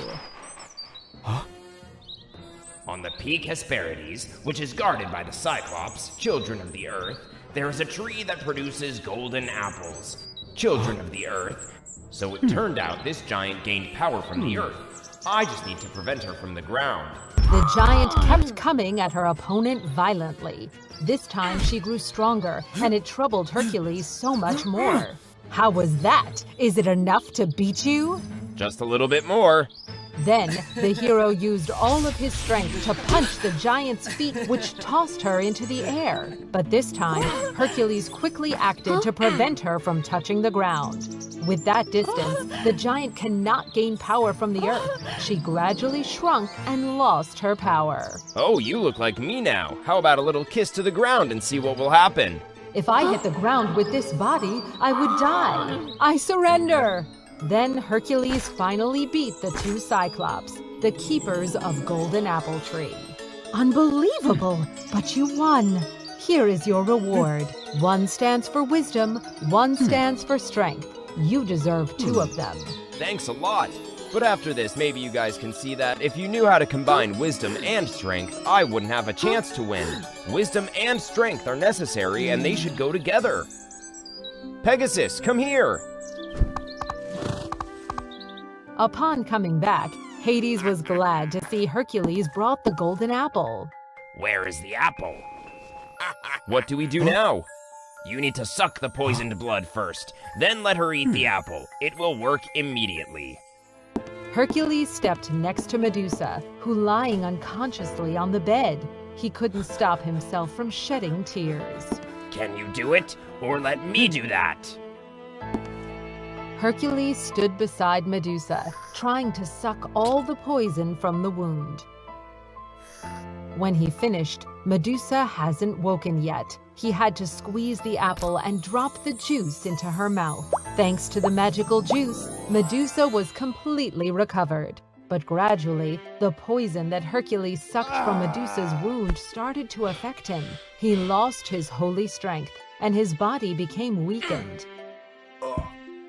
On the peak Hesperides, which is guarded by the Cyclops, children of the earth, there is a tree that produces golden apples. Children of the earth. So it turned out this giant gained power from the earth. I just need to prevent her from the ground. The giant kept coming at her opponent violently. This time she grew stronger, and it troubled Hercules so much more. How was that? Is it enough to beat you? Just a little bit more. Then the hero used all of his strength to punch the giant's feet, which tossed her into the air. But this time, Hercules quickly acted to prevent her from touching the ground. With that distance, the giant cannot gain power from the earth. She gradually shrunk and lost her power. Oh, you look like me now. How about a little kiss to the ground and see what will happen? If I hit the ground with this body, I would die. I surrender. Then Hercules finally beat the two Cyclops, the keepers of Golden Apple Tree. Unbelievable, but you won. Here is your reward. One stands for wisdom, one stands for strength. You deserve two of them. Thanks a lot. But after this, maybe you guys can see that if you knew how to combine wisdom and strength, I wouldn't have a chance to win. Wisdom and strength are necessary, and they should go together. Pegasus, come here. Upon coming back, Hades was glad to see Hercules brought the golden apple. Where is the apple? What do we do now? You need to suck the poisoned blood first, then let her eat the apple. It will work immediately. Hercules stepped next to Medusa, who lying unconsciously on the bed. He couldn't stop himself from shedding tears. Can you do it, or let me do that? Hercules stood beside Medusa, trying to suck all the poison from the wound. When he finished, Medusa hasn't woken yet. He had to squeeze the apple and drop the juice into her mouth. Thanks to the magical juice, Medusa was completely recovered. But gradually, the poison that Hercules sucked from Medusa's wound started to affect him. He lost his holy strength, and his body became weakened.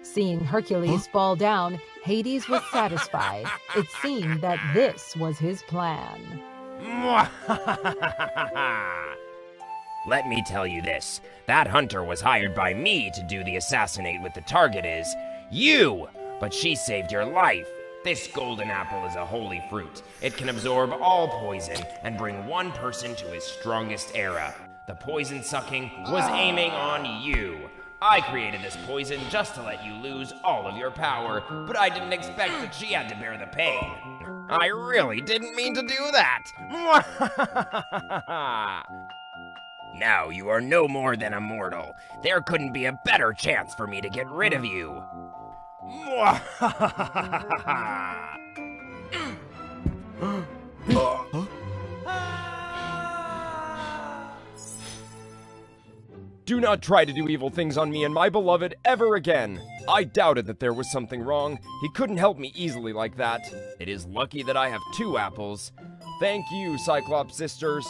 Seeing Hercules fall down, Hades was satisfied. It seemed that this was his plan. Let me tell you this. That hunter was hired by me to do the assassinate with the target is you, but she saved your life. This golden apple is a holy fruit. It can absorb all poison and bring one person to his strongest era. The poison sucking was aiming on you. I created this poison just to let you lose all of your power, but I didn't expect that she had to bear the pain. I really didn't mean to do that. Now you are no more than a mortal. There couldn't be a better chance for me to get rid of you. Do not try to do evil things on me and my beloved ever again. I doubted that there was something wrong. He couldn't help me easily like that. It is lucky that I have two apples. Thank you, Cyclops sisters.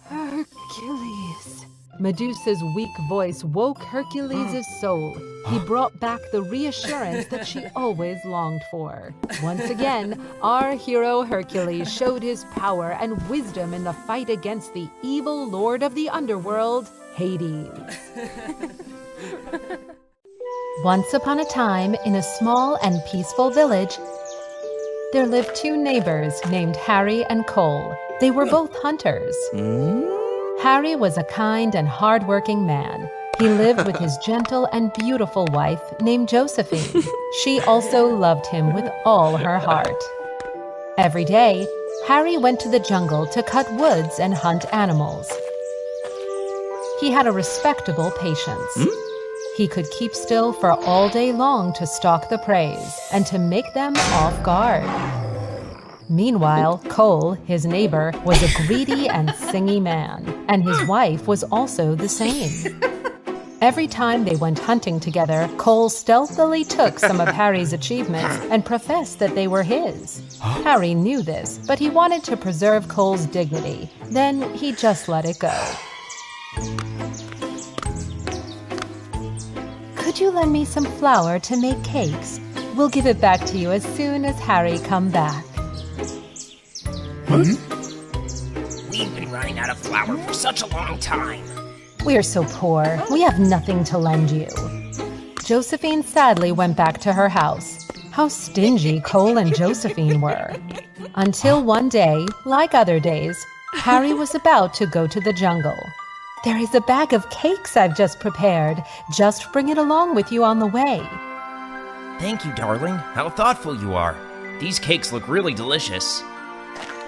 Hercules. Medusa's weak voice woke Hercules' soul. He brought back the reassurance that she always longed for. Once again, our hero Hercules showed his power and wisdom in the fight against the evil lord of the underworld, Hades. Once upon a time, in a small and peaceful village, there lived two neighbors named Harry and Cole. They were both hunters. Harry was a kind and hard-working man. He lived with his gentle and beautiful wife named Josephine. She also loved him with all her heart. Every day, Harry went to the jungle to cut woods and hunt animals. He had a respectable patience. He could keep still for all day long to stalk the prey and to make them off guard. Meanwhile, Cole, his neighbor, was a greedy and singy man, and his wife was also the same. Every time they went hunting together, Cole stealthily took some of Harry's achievements and professed that they were his. Harry knew this, but he wanted to preserve Cole's dignity. Then he just let it go. Could you lend me some flour to make cakes? We'll give it back to you as soon as Harry come back. We've been running out of flour for such a long time. We're so poor, we have nothing to lend you. Josephine sadly went back to her house. How stingy Cole and Josephine were. Until one day, like other days, Harry was about to go to the jungle. There is a bag of cakes I've just prepared. Just bring it along with you on the way. Thank you, darling. How thoughtful you are. These cakes look really delicious.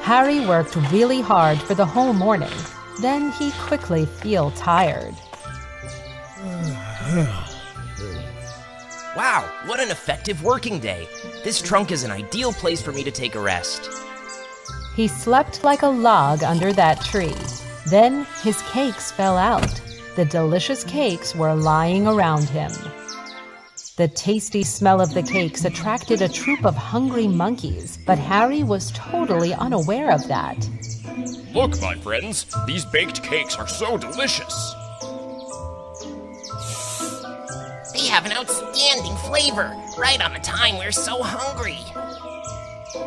Harry worked really hard for the whole morning. Then he quickly felt tired. Wow, what an effective working day. This trunk is an ideal place for me to take a rest. He slept like a log under that tree. Then his cakes fell out. The delicious cakes were lying around him. The tasty smell of the cakes attracted a troop of hungry monkeys, but Harry was totally unaware of that. Look, my friends, these baked cakes are so delicious. They have an outstanding flavor, right on the time we're so hungry.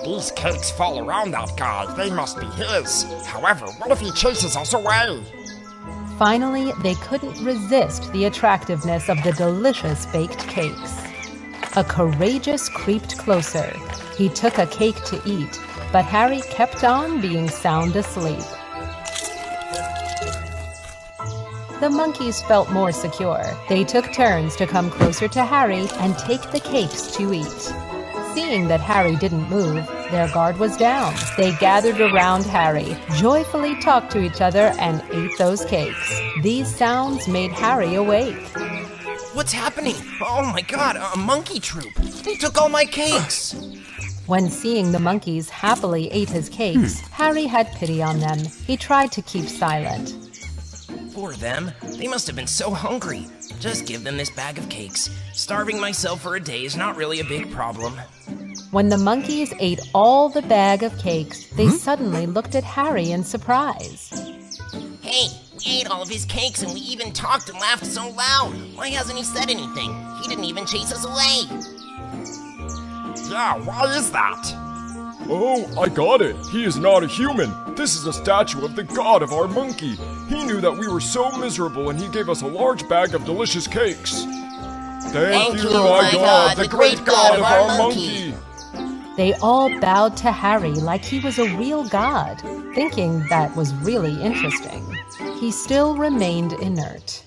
These cakes fall around that guy. They must be his. However, what if he chases us away? Finally, they couldn't resist the attractiveness of the delicious baked cakes. A courageous creeped closer. He took a cake to eat, but Harry kept on being sound asleep. The monkeys felt more secure. They took turns to come closer to Harry and take the cakes to eat. Seeing that Harry didn't move, their guard was down. They gathered around Harry, joyfully talked to each other, and ate those cakes. These sounds made Harry awake. What's happening? Oh my god, a monkey troop! They took all my cakes! When seeing the monkeys happily ate his cakes, Harry had pity on them. He tried to keep silent. Poor them. They must have been so hungry. Just give them this bag of cakes. Starving myself for a day is not really a big problem. When the monkeys ate all the bag of cakes, they suddenly looked at Harry in surprise. Hey, we ate all of his cakes and we even talked and laughed so loud. Why hasn't he said anything? He didn't even chase us away. Yeah, why is that? Oh, I got it. He is not a human. This is a statue of the god of our monkey. He knew that we were so miserable and he gave us a large bag of delicious cakes. Thank you, my god, the great god of our monkey. They all bowed to Harry like he was a real god, thinking that was really interesting. He still remained inert.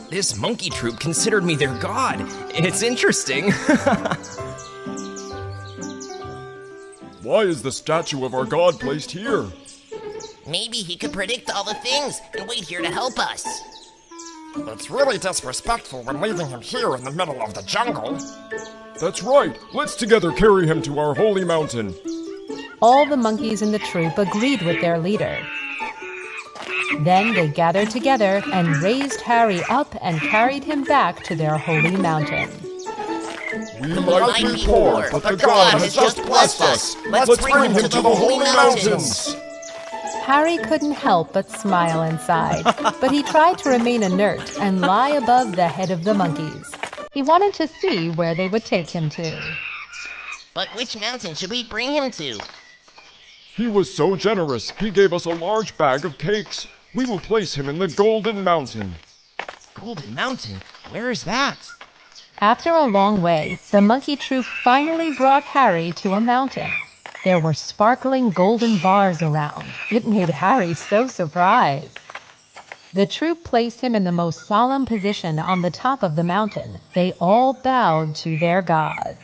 This monkey troop considered me their god. It's interesting. Why is the statue of our god placed here? Maybe he could predict all the things and wait here to help us. It's really disrespectful when leaving him here in the middle of the jungle. That's right. Let's together carry him to our holy mountain. All the monkeys in the troop agreed with their leader. Then they gathered together and raised Harry up and carried him back to their holy mountain. We might be poor, but the god has just blessed us. Let's bring him to the holy mountains. Harry couldn't help but smile inside, but he tried to remain inert and lie above the head of the monkeys. He wanted to see where they would take him to. But which mountain should we bring him to? He was so generous. He gave us a large bag of cakes. We will place him in the Golden Mountain. Golden Mountain? Where is that? After a long way, the monkey troop finally brought Harry to a mountain. There were sparkling golden bars around. It made Harry so surprised. The troop placed him in the most solemn position on the top of the mountain. They all bowed to their god.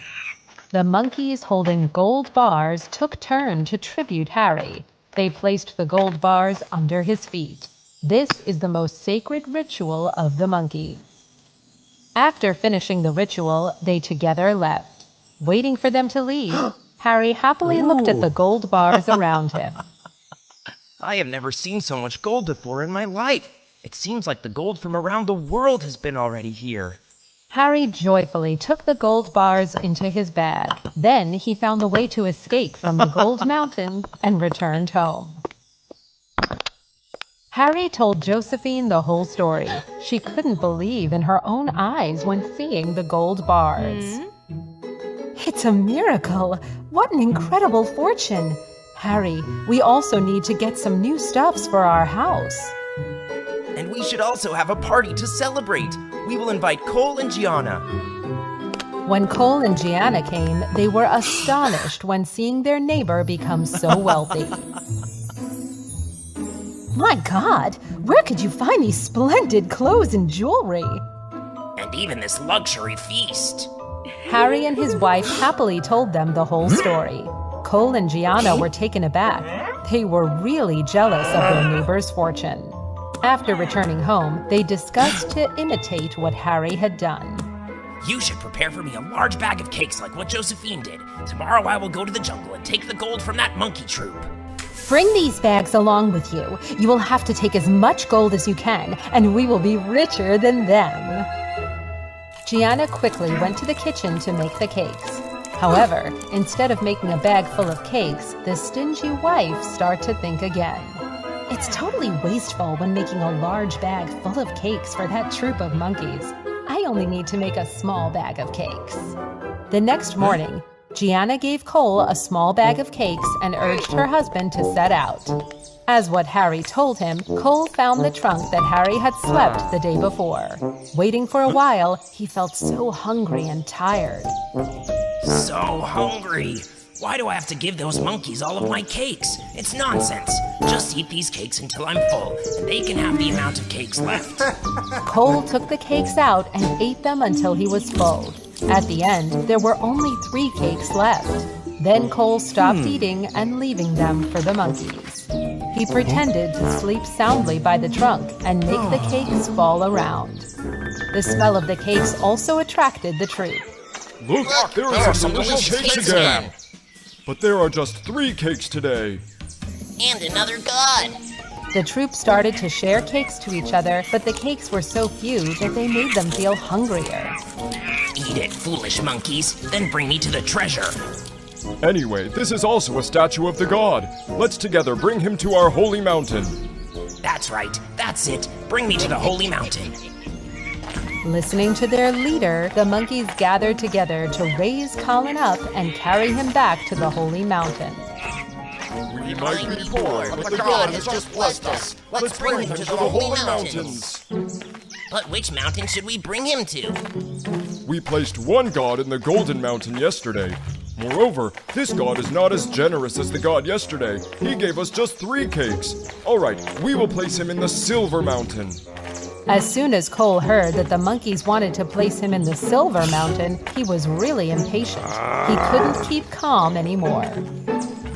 The monkeys holding gold bars took turn to tribute Harry. They placed the gold bars under his feet. This is the most sacred ritual of the monkeys. After finishing the ritual, they together left. Waiting for them to leave, Harry happily looked at the gold bars around him. I have never seen so much gold before in my life. It seems like the gold from around the world has been already here. Harry joyfully took the gold bars into his bag. Then he found the way to escape from the gold mountain and returned home. Harry told Josephine the whole story. She couldn't believe in her own eyes when seeing the gold bars. It's a miracle! What an incredible fortune! Harry, we also need to get some new stuffs for our house. And we should also have a party to celebrate. We will invite Cole and Gianna. When Cole and Gianna came, they were astonished when seeing their neighbor become so wealthy. My God, where could you find these splendid clothes and jewelry? And even this luxury feast. Harry and his wife happily told them the whole story. Cole and Gianna were taken aback. They were really jealous of their neighbor's fortune. After returning home, they discussed to imitate what Harry had done. You should prepare for me a large bag of cakes like what Josephine did. Tomorrow I will go to the jungle and take the gold from that monkey troop. Bring these bags along with you. You will have to take as much gold as you can, and we will be richer than them. Gianna quickly went to the kitchen to make the cakes. However, instead of making a bag full of cakes, the stingy wife started to think again. It's totally wasteful when making a large bag full of cakes for that troop of monkeys. I only need to make a small bag of cakes. The next morning, Gianna gave Cole a small bag of cakes and urged her husband to set out. As what Harry told him, Cole found the trunk that Harry had slept the day before. Waiting for a while, he felt so hungry and tired. So hungry. Why do I have to give those monkeys all of my cakes? It's nonsense. Just eat these cakes until I'm full, and they can have the amount of cakes left. Cole took the cakes out and ate them until he was full. At the end, there were only 3 cakes left. Then Cole stopped eating and leaving them for the monkeys. He pretended to sleep soundly by the trunk and make the cakes fall around. The smell of the cakes also attracted the troop. Look, there are some delicious cakes again. But there are just 3 cakes today. And another god. The troop started to share cakes to each other, but the cakes were so few that they made them feel hungrier. Eat it, foolish monkeys, then bring me to the treasure. Anyway, this is also a statue of the god. Let's together bring him to our holy mountain. That's right, that's it. Bring me to the holy mountain. Listening to their leader, the monkeys gathered together to raise Colin up and carry him back to the holy mountain. We might be poor, but the god has just blessed us. Let's bring him to the holy mountains. But which mountain should we bring him to? We placed one god in the golden mountain yesterday. Moreover, this god is not as generous as the god yesterday. He gave us just 3 cakes. All right, we will place him in the silver mountain. As soon as Cole heard that the monkeys wanted to place him in the silver mountain, he was really impatient. He couldn't keep calm anymore.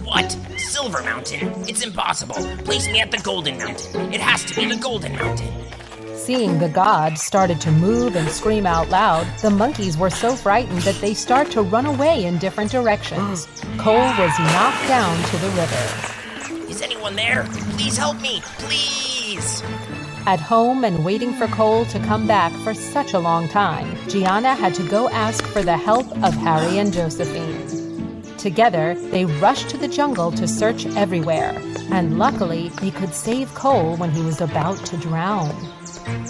What? Silver Mountain? It's impossible. Place me at the Golden Mountain. It has to be the Golden Mountain. Seeing the god started to move and scream out loud, the monkeys were so frightened that they start to run away in different directions. Cole was knocked down to the river. Is anyone there? Please help me, please! At home and waiting for Cole to come back for such a long time, Gianna had to go ask for the help of Harry and Josephine. Together, they rushed to the jungle to search everywhere, and luckily, they could save Cole when he was about to drown.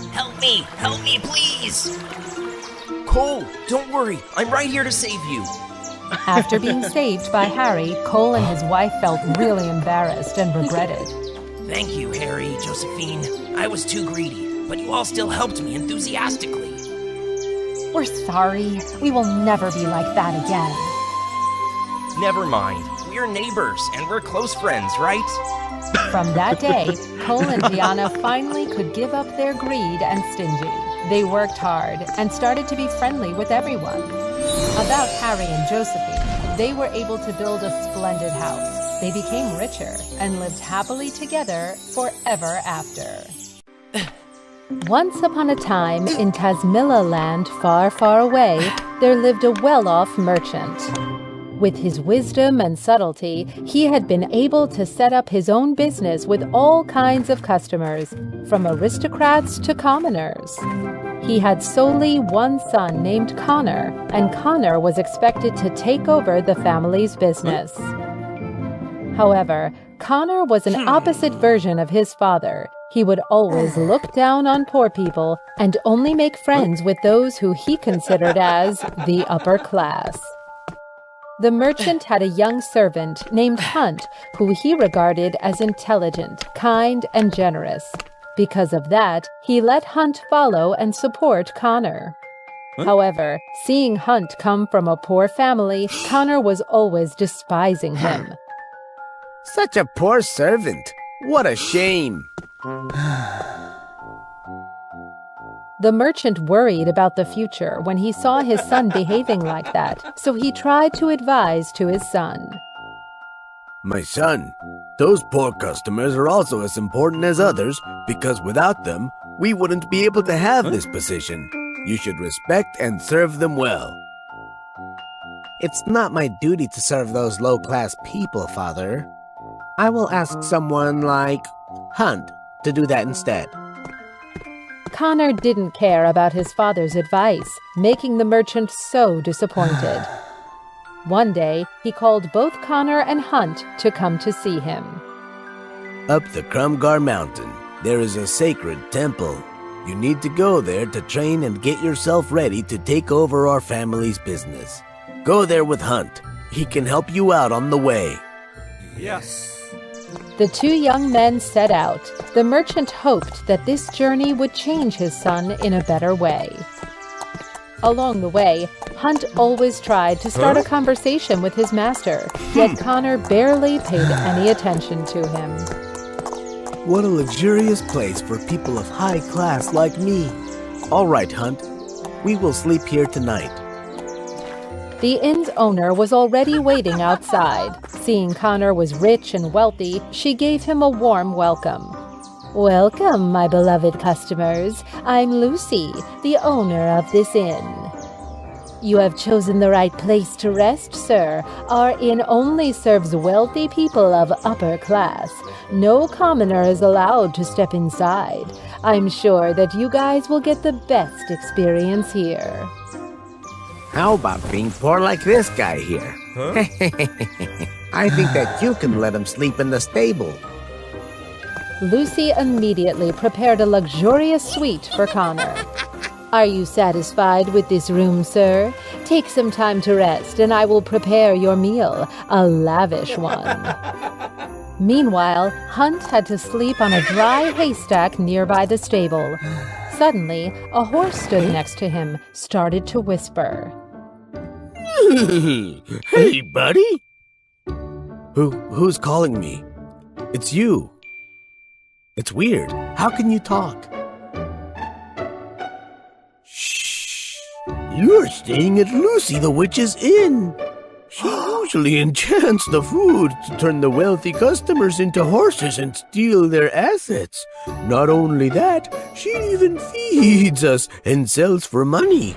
Help me, please! Cole, don't worry, I'm right here to save you. After being saved by Harry, Cole and his wife felt really embarrassed and regretted. Thank you, Harry, Josephine. I was too greedy, but you all still helped me enthusiastically. We're sorry. We will never be like that again. Never mind. We're neighbors, and we're close friends, right? From that day, Cole and Gianna finally could give up their greed and stingy. They worked hard and started to be friendly with everyone. About Harry and Josephine, they were able to build a splendid house. They became richer and lived happily together forever after. Once upon a time, in Tasmilla land far, far away, there lived a well-off merchant. With his wisdom and subtlety, he had been able to set up his own business with all kinds of customers, from aristocrats to commoners. He had solely one son named Connor, and Connor was expected to take over the family's business. However, Connor was an opposite version of his father. He would always look down on poor people and only make friends with those who he considered as the upper class. The merchant had a young servant named Hunt, who he regarded as intelligent, kind, and generous. Because of that, he let Hunt follow and support Connor. However, seeing Hunt come from a poor family, Connor was always despising him. Such a poor servant. What a shame. The merchant worried about the future when he saw his son behaving like that, so he tried to advise to his son. My son, those poor customers are also as important as others because without them, we wouldn't be able to have this position. You should respect and serve them well. It's not my duty to serve those low-class people, Father. I will ask someone like Hunt to do that instead. Connor didn't care about his father's advice, making the merchant so disappointed. One day, he called both Connor and Hunt to come to see him. Up the Crumgar Mountain, there is a sacred temple. You need to go there to train and get yourself ready to take over our family's business. Go there with Hunt. He can help you out on the way. Yes. The two young men set out. The merchant hoped that this journey would change his son in a better way. Along the way, Hunt always tried to start a conversation with his master, yet Connor barely paid any attention to him. What a luxurious place for people of high class like me. All right, Hunt. We will sleep here tonight. The inn's owner was already waiting outside. Seeing Connor was rich and wealthy, she gave him a warm welcome. Welcome, my beloved customers. I'm Lucy, the owner of this inn. You have chosen the right place to rest, sir. Our inn only serves wealthy people of upper class. No commoner is allowed to step inside. I'm sure that you guys will get the best experience here. How about being poor like this guy here? I think that you can let him sleep in the stable. Lucy immediately prepared a luxurious suite for Connor. Are you satisfied with this room, sir? Take some time to rest, and I will prepare your meal, a lavish one. Meanwhile, Hunt had to sleep on a dry haystack nearby the stable. Suddenly, a horse stood next to him, started to whisper. Hey, buddy! Who's calling me? It's you. It's weird. How can you talk? Shh. You're staying at Lucy the Witch's Inn. She usually enchants the food to turn the wealthy customers into horses and steal their assets. Not only that, she even feeds us and sells for money.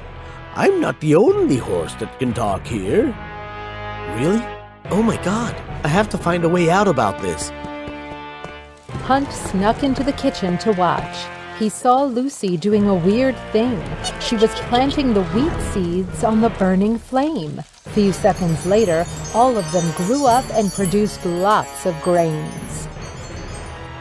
I'm not the only horse that can talk here. Really? Oh my God, I have to find a way out about this. Hunt snuck into the kitchen to watch. He saw Lucy doing a weird thing. She was planting the wheat seeds on the burning flame. A few seconds later, all of them grew up and produced lots of grains.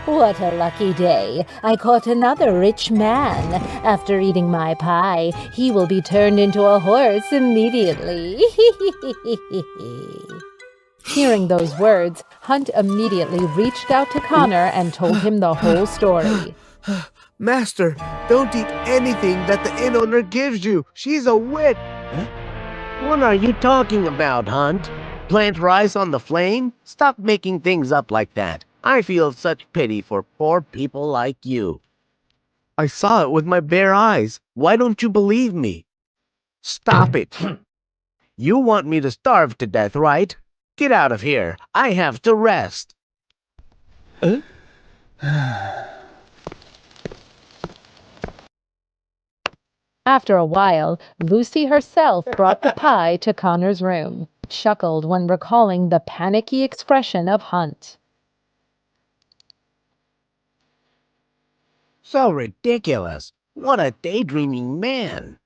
What a lucky day. I caught another rich man. After eating my pie, he will be turned into a horse immediately. Hearing those words, Hunt immediately reached out to Connor and told him the whole story. Master, don't eat anything that the inn owner gives you. She's a witch. Huh? What are you talking about, Hunt? Plant rice on the flame? Stop making things up like that. I feel such pity for poor people like you. I saw it with my bare eyes. Why don't you believe me? Stop it. You want me to starve to death, right? Get out of here. I have to rest. After a while, Lucy herself brought the pie to Connor's room, chuckled when recalling the panicky expression of Hunt. So ridiculous. What a daydreaming man.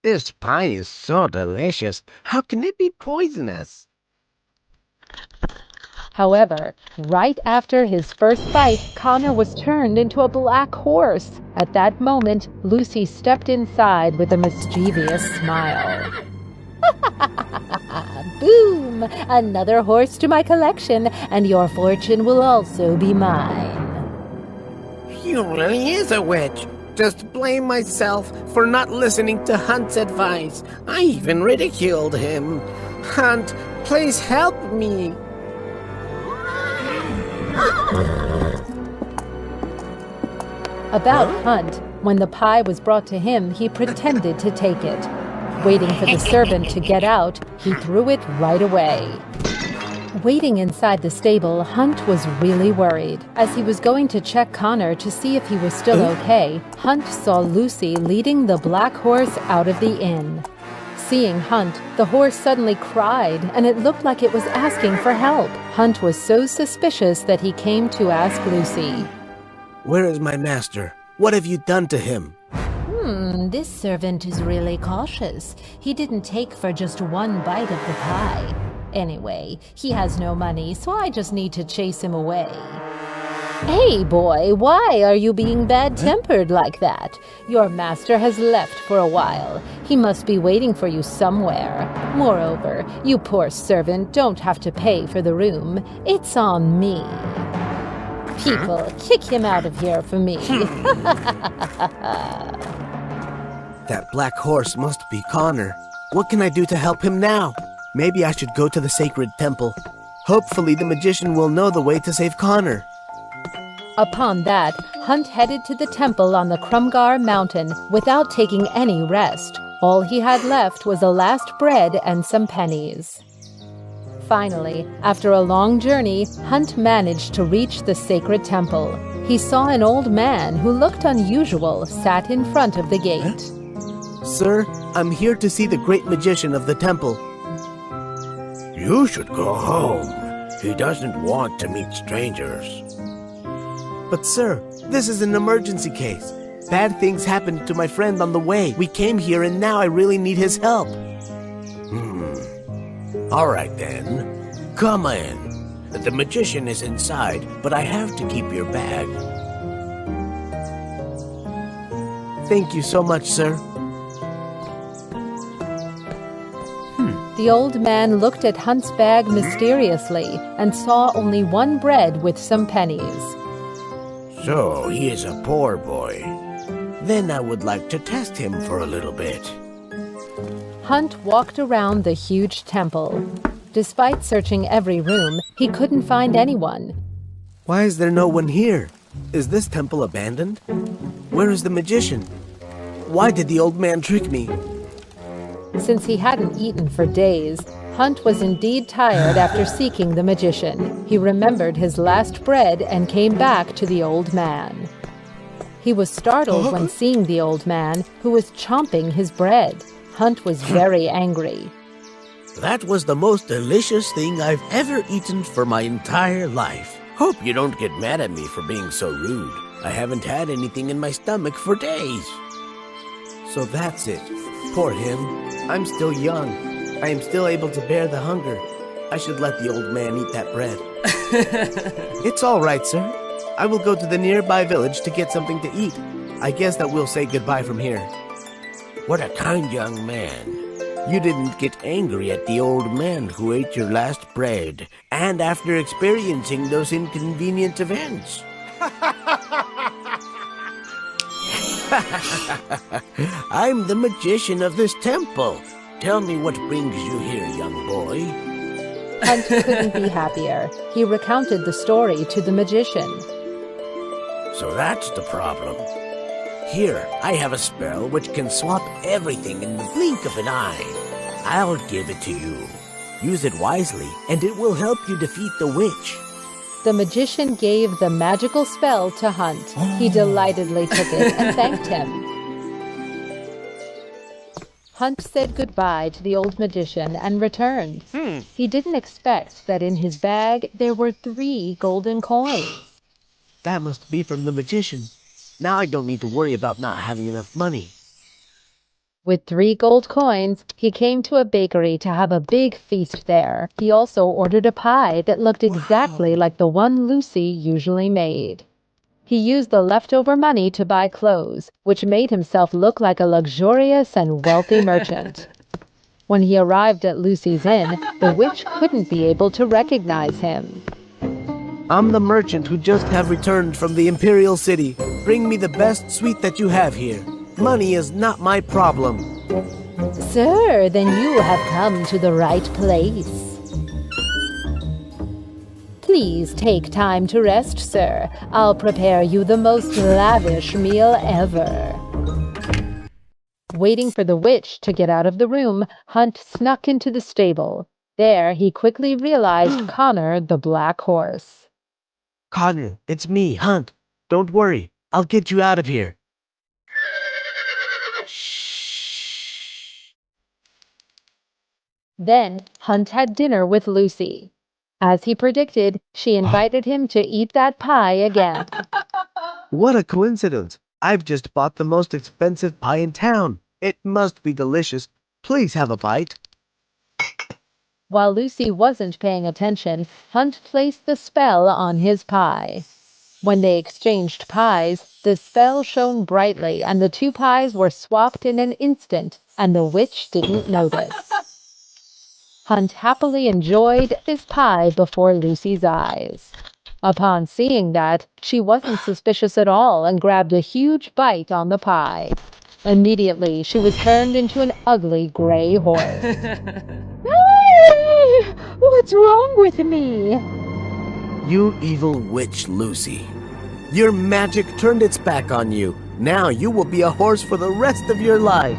This pie is so delicious. How can it be poisonous? However, right after his first bite, Connor was turned into a black horse. At that moment, Lucy stepped inside with a mischievous smile. Boom! Another horse to my collection, and your fortune will also be mine. He really is a witch. Just blame myself for not listening to Hunt's advice. I even ridiculed him. Hunt, please help me. About Hunt, when the pie was brought to him, he pretended to take it. Waiting for the servant to get out, he threw it right away. Waiting inside the stable, Hunt was really worried. As he was going to check Connor to see if he was still okay, Hunt saw Lucy leading the black horse out of the inn. Seeing Hunt, the horse suddenly cried, and it looked like it was asking for help. Hunt was so suspicious that he came to ask Lucy. Where is my master? What have you done to him? This servant is really cautious. He didn't take for just one bite of the pie. Anyway, he has no money, so I just need to chase him away. Hey, boy, why are you being bad-tempered like that? Your master has left for a while. He must be waiting for you somewhere. Moreover, you poor servant don't have to pay for the room. It's on me. People, kick him out of here for me. That black horse must be Connor. What can I do to help him now? Maybe I should go to the sacred temple. Hopefully the magician will know the way to save Connor. Upon that, Hunt headed to the temple on the Crumgar Mountain without taking any rest. All he had left was a last bread and some pennies. Finally, after a long journey, Hunt managed to reach the sacred temple. He saw an old man who looked unusual sat in front of the gate. Sir, I'm here to see the great magician of the temple. You should go home. He doesn't want to meet strangers. But sir, this is an emergency case. Bad things happened to my friend on the way. We came here and now I really need his help. All right then. Come in. The magician is inside, but I have to keep your bag. Thank you so much, sir. The old man looked at Hunt's bag mysteriously and saw only one bread with some pennies. So, he is a poor boy. Then I would like to test him for a little bit. Hunt walked around the huge temple. Despite searching every room, he couldn't find anyone. Why is there no one here? Is this temple abandoned? Where is the magician? Why did the old man trick me? Since he hadn't eaten for days, Hunt was indeed tired after seeking the magician. He remembered his last bread and came back to the old man. He was startled when seeing the old man, who was chomping his bread. Hunt was very angry. That was the most delicious thing I've ever eaten for my entire life. Hope you don't get mad at me for being so rude. I haven't had anything in my stomach for days. So that's it. Poor him. I'm still young. I am still able to bear the hunger. I should let the old man eat that bread. It's all right, sir. I will go to the nearby village to get something to eat. I guess that we'll say goodbye from here. What a kind young man. You didn't get angry at the old man who ate your last bread, and after experiencing those inconvenient events. I'm the magician of this temple. Tell me what brings you here, young boy. Hunt couldn't be happier. He recounted the story to the magician. So that's the problem. Here, I have a spell which can swap everything in the blink of an eye. I'll give it to you. Use it wisely, and it will help you defeat the witch. The magician gave the magical spell to Hunt. He delightedly took it and thanked him. Hunt said goodbye to the old magician and returned. He didn't expect that in his bag there were 3 golden coins. That must be from the magician. Now I don't need to worry about not having enough money. With 3 gold coins, he came to a bakery to have a big feast there. He also ordered a pie that looked exactly like the one Lucy usually made. He used the leftover money to buy clothes, which made himself look like a luxurious and wealthy merchant. When he arrived at Lucy's inn, the witch couldn't be able to recognize him. I'm the merchant who just have returned from the Imperial City. Bring me the best sweet that you have here. Money is not my problem. Sir, then you have come to the right place. Please take time to rest, sir. I'll prepare you the most lavish meal ever. Waiting for the witch to get out of the room, Hunt snuck into the stable. There, he quickly realized Connor, the black horse. Connor, it's me, Hunt. Don't worry. I'll get you out of here. Then, Hunt had dinner with Lucy. As he predicted, she invited him to eat that pie again. What a coincidence. I've just bought the most expensive pie in town. It must be delicious. Please have a bite. While Lucy wasn't paying attention, Hunt placed the spell on his pie. When they exchanged pies, the spell shone brightly and the 2 pies were swapped in an instant, and the witch didn't notice. Hunt happily enjoyed his pie before Lucy's eyes. Upon seeing that, she wasn't suspicious at all and grabbed a huge bite on the pie. Immediately, she was turned into an ugly gray horse. What's wrong with me? You evil witch, Lucy. Your magic turned its back on you. Now you will be a horse for the rest of your life.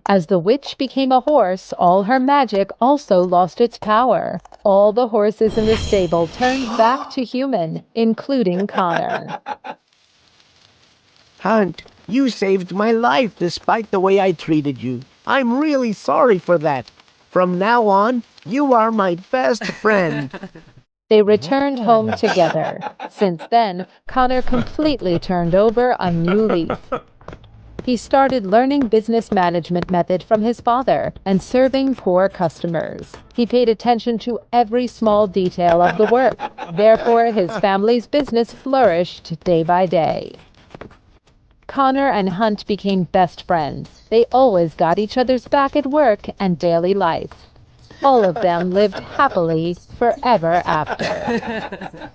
As the witch became a horse, all her magic also lost its power. All the horses in the stable turned back to human, including Connor. Hunt, you saved my life despite the way I treated you. I'm really sorry for that. From now on, you are my best friend. They returned home together. Since then, Connor completely turned over a new leaf. He started learning business management method from his father and serving poor customers. He paid attention to every small detail of the work. Therefore, his family's business flourished day by day. Connor and Hunt became best friends. They always got each other's back at work and daily life. All of them lived happily forever after.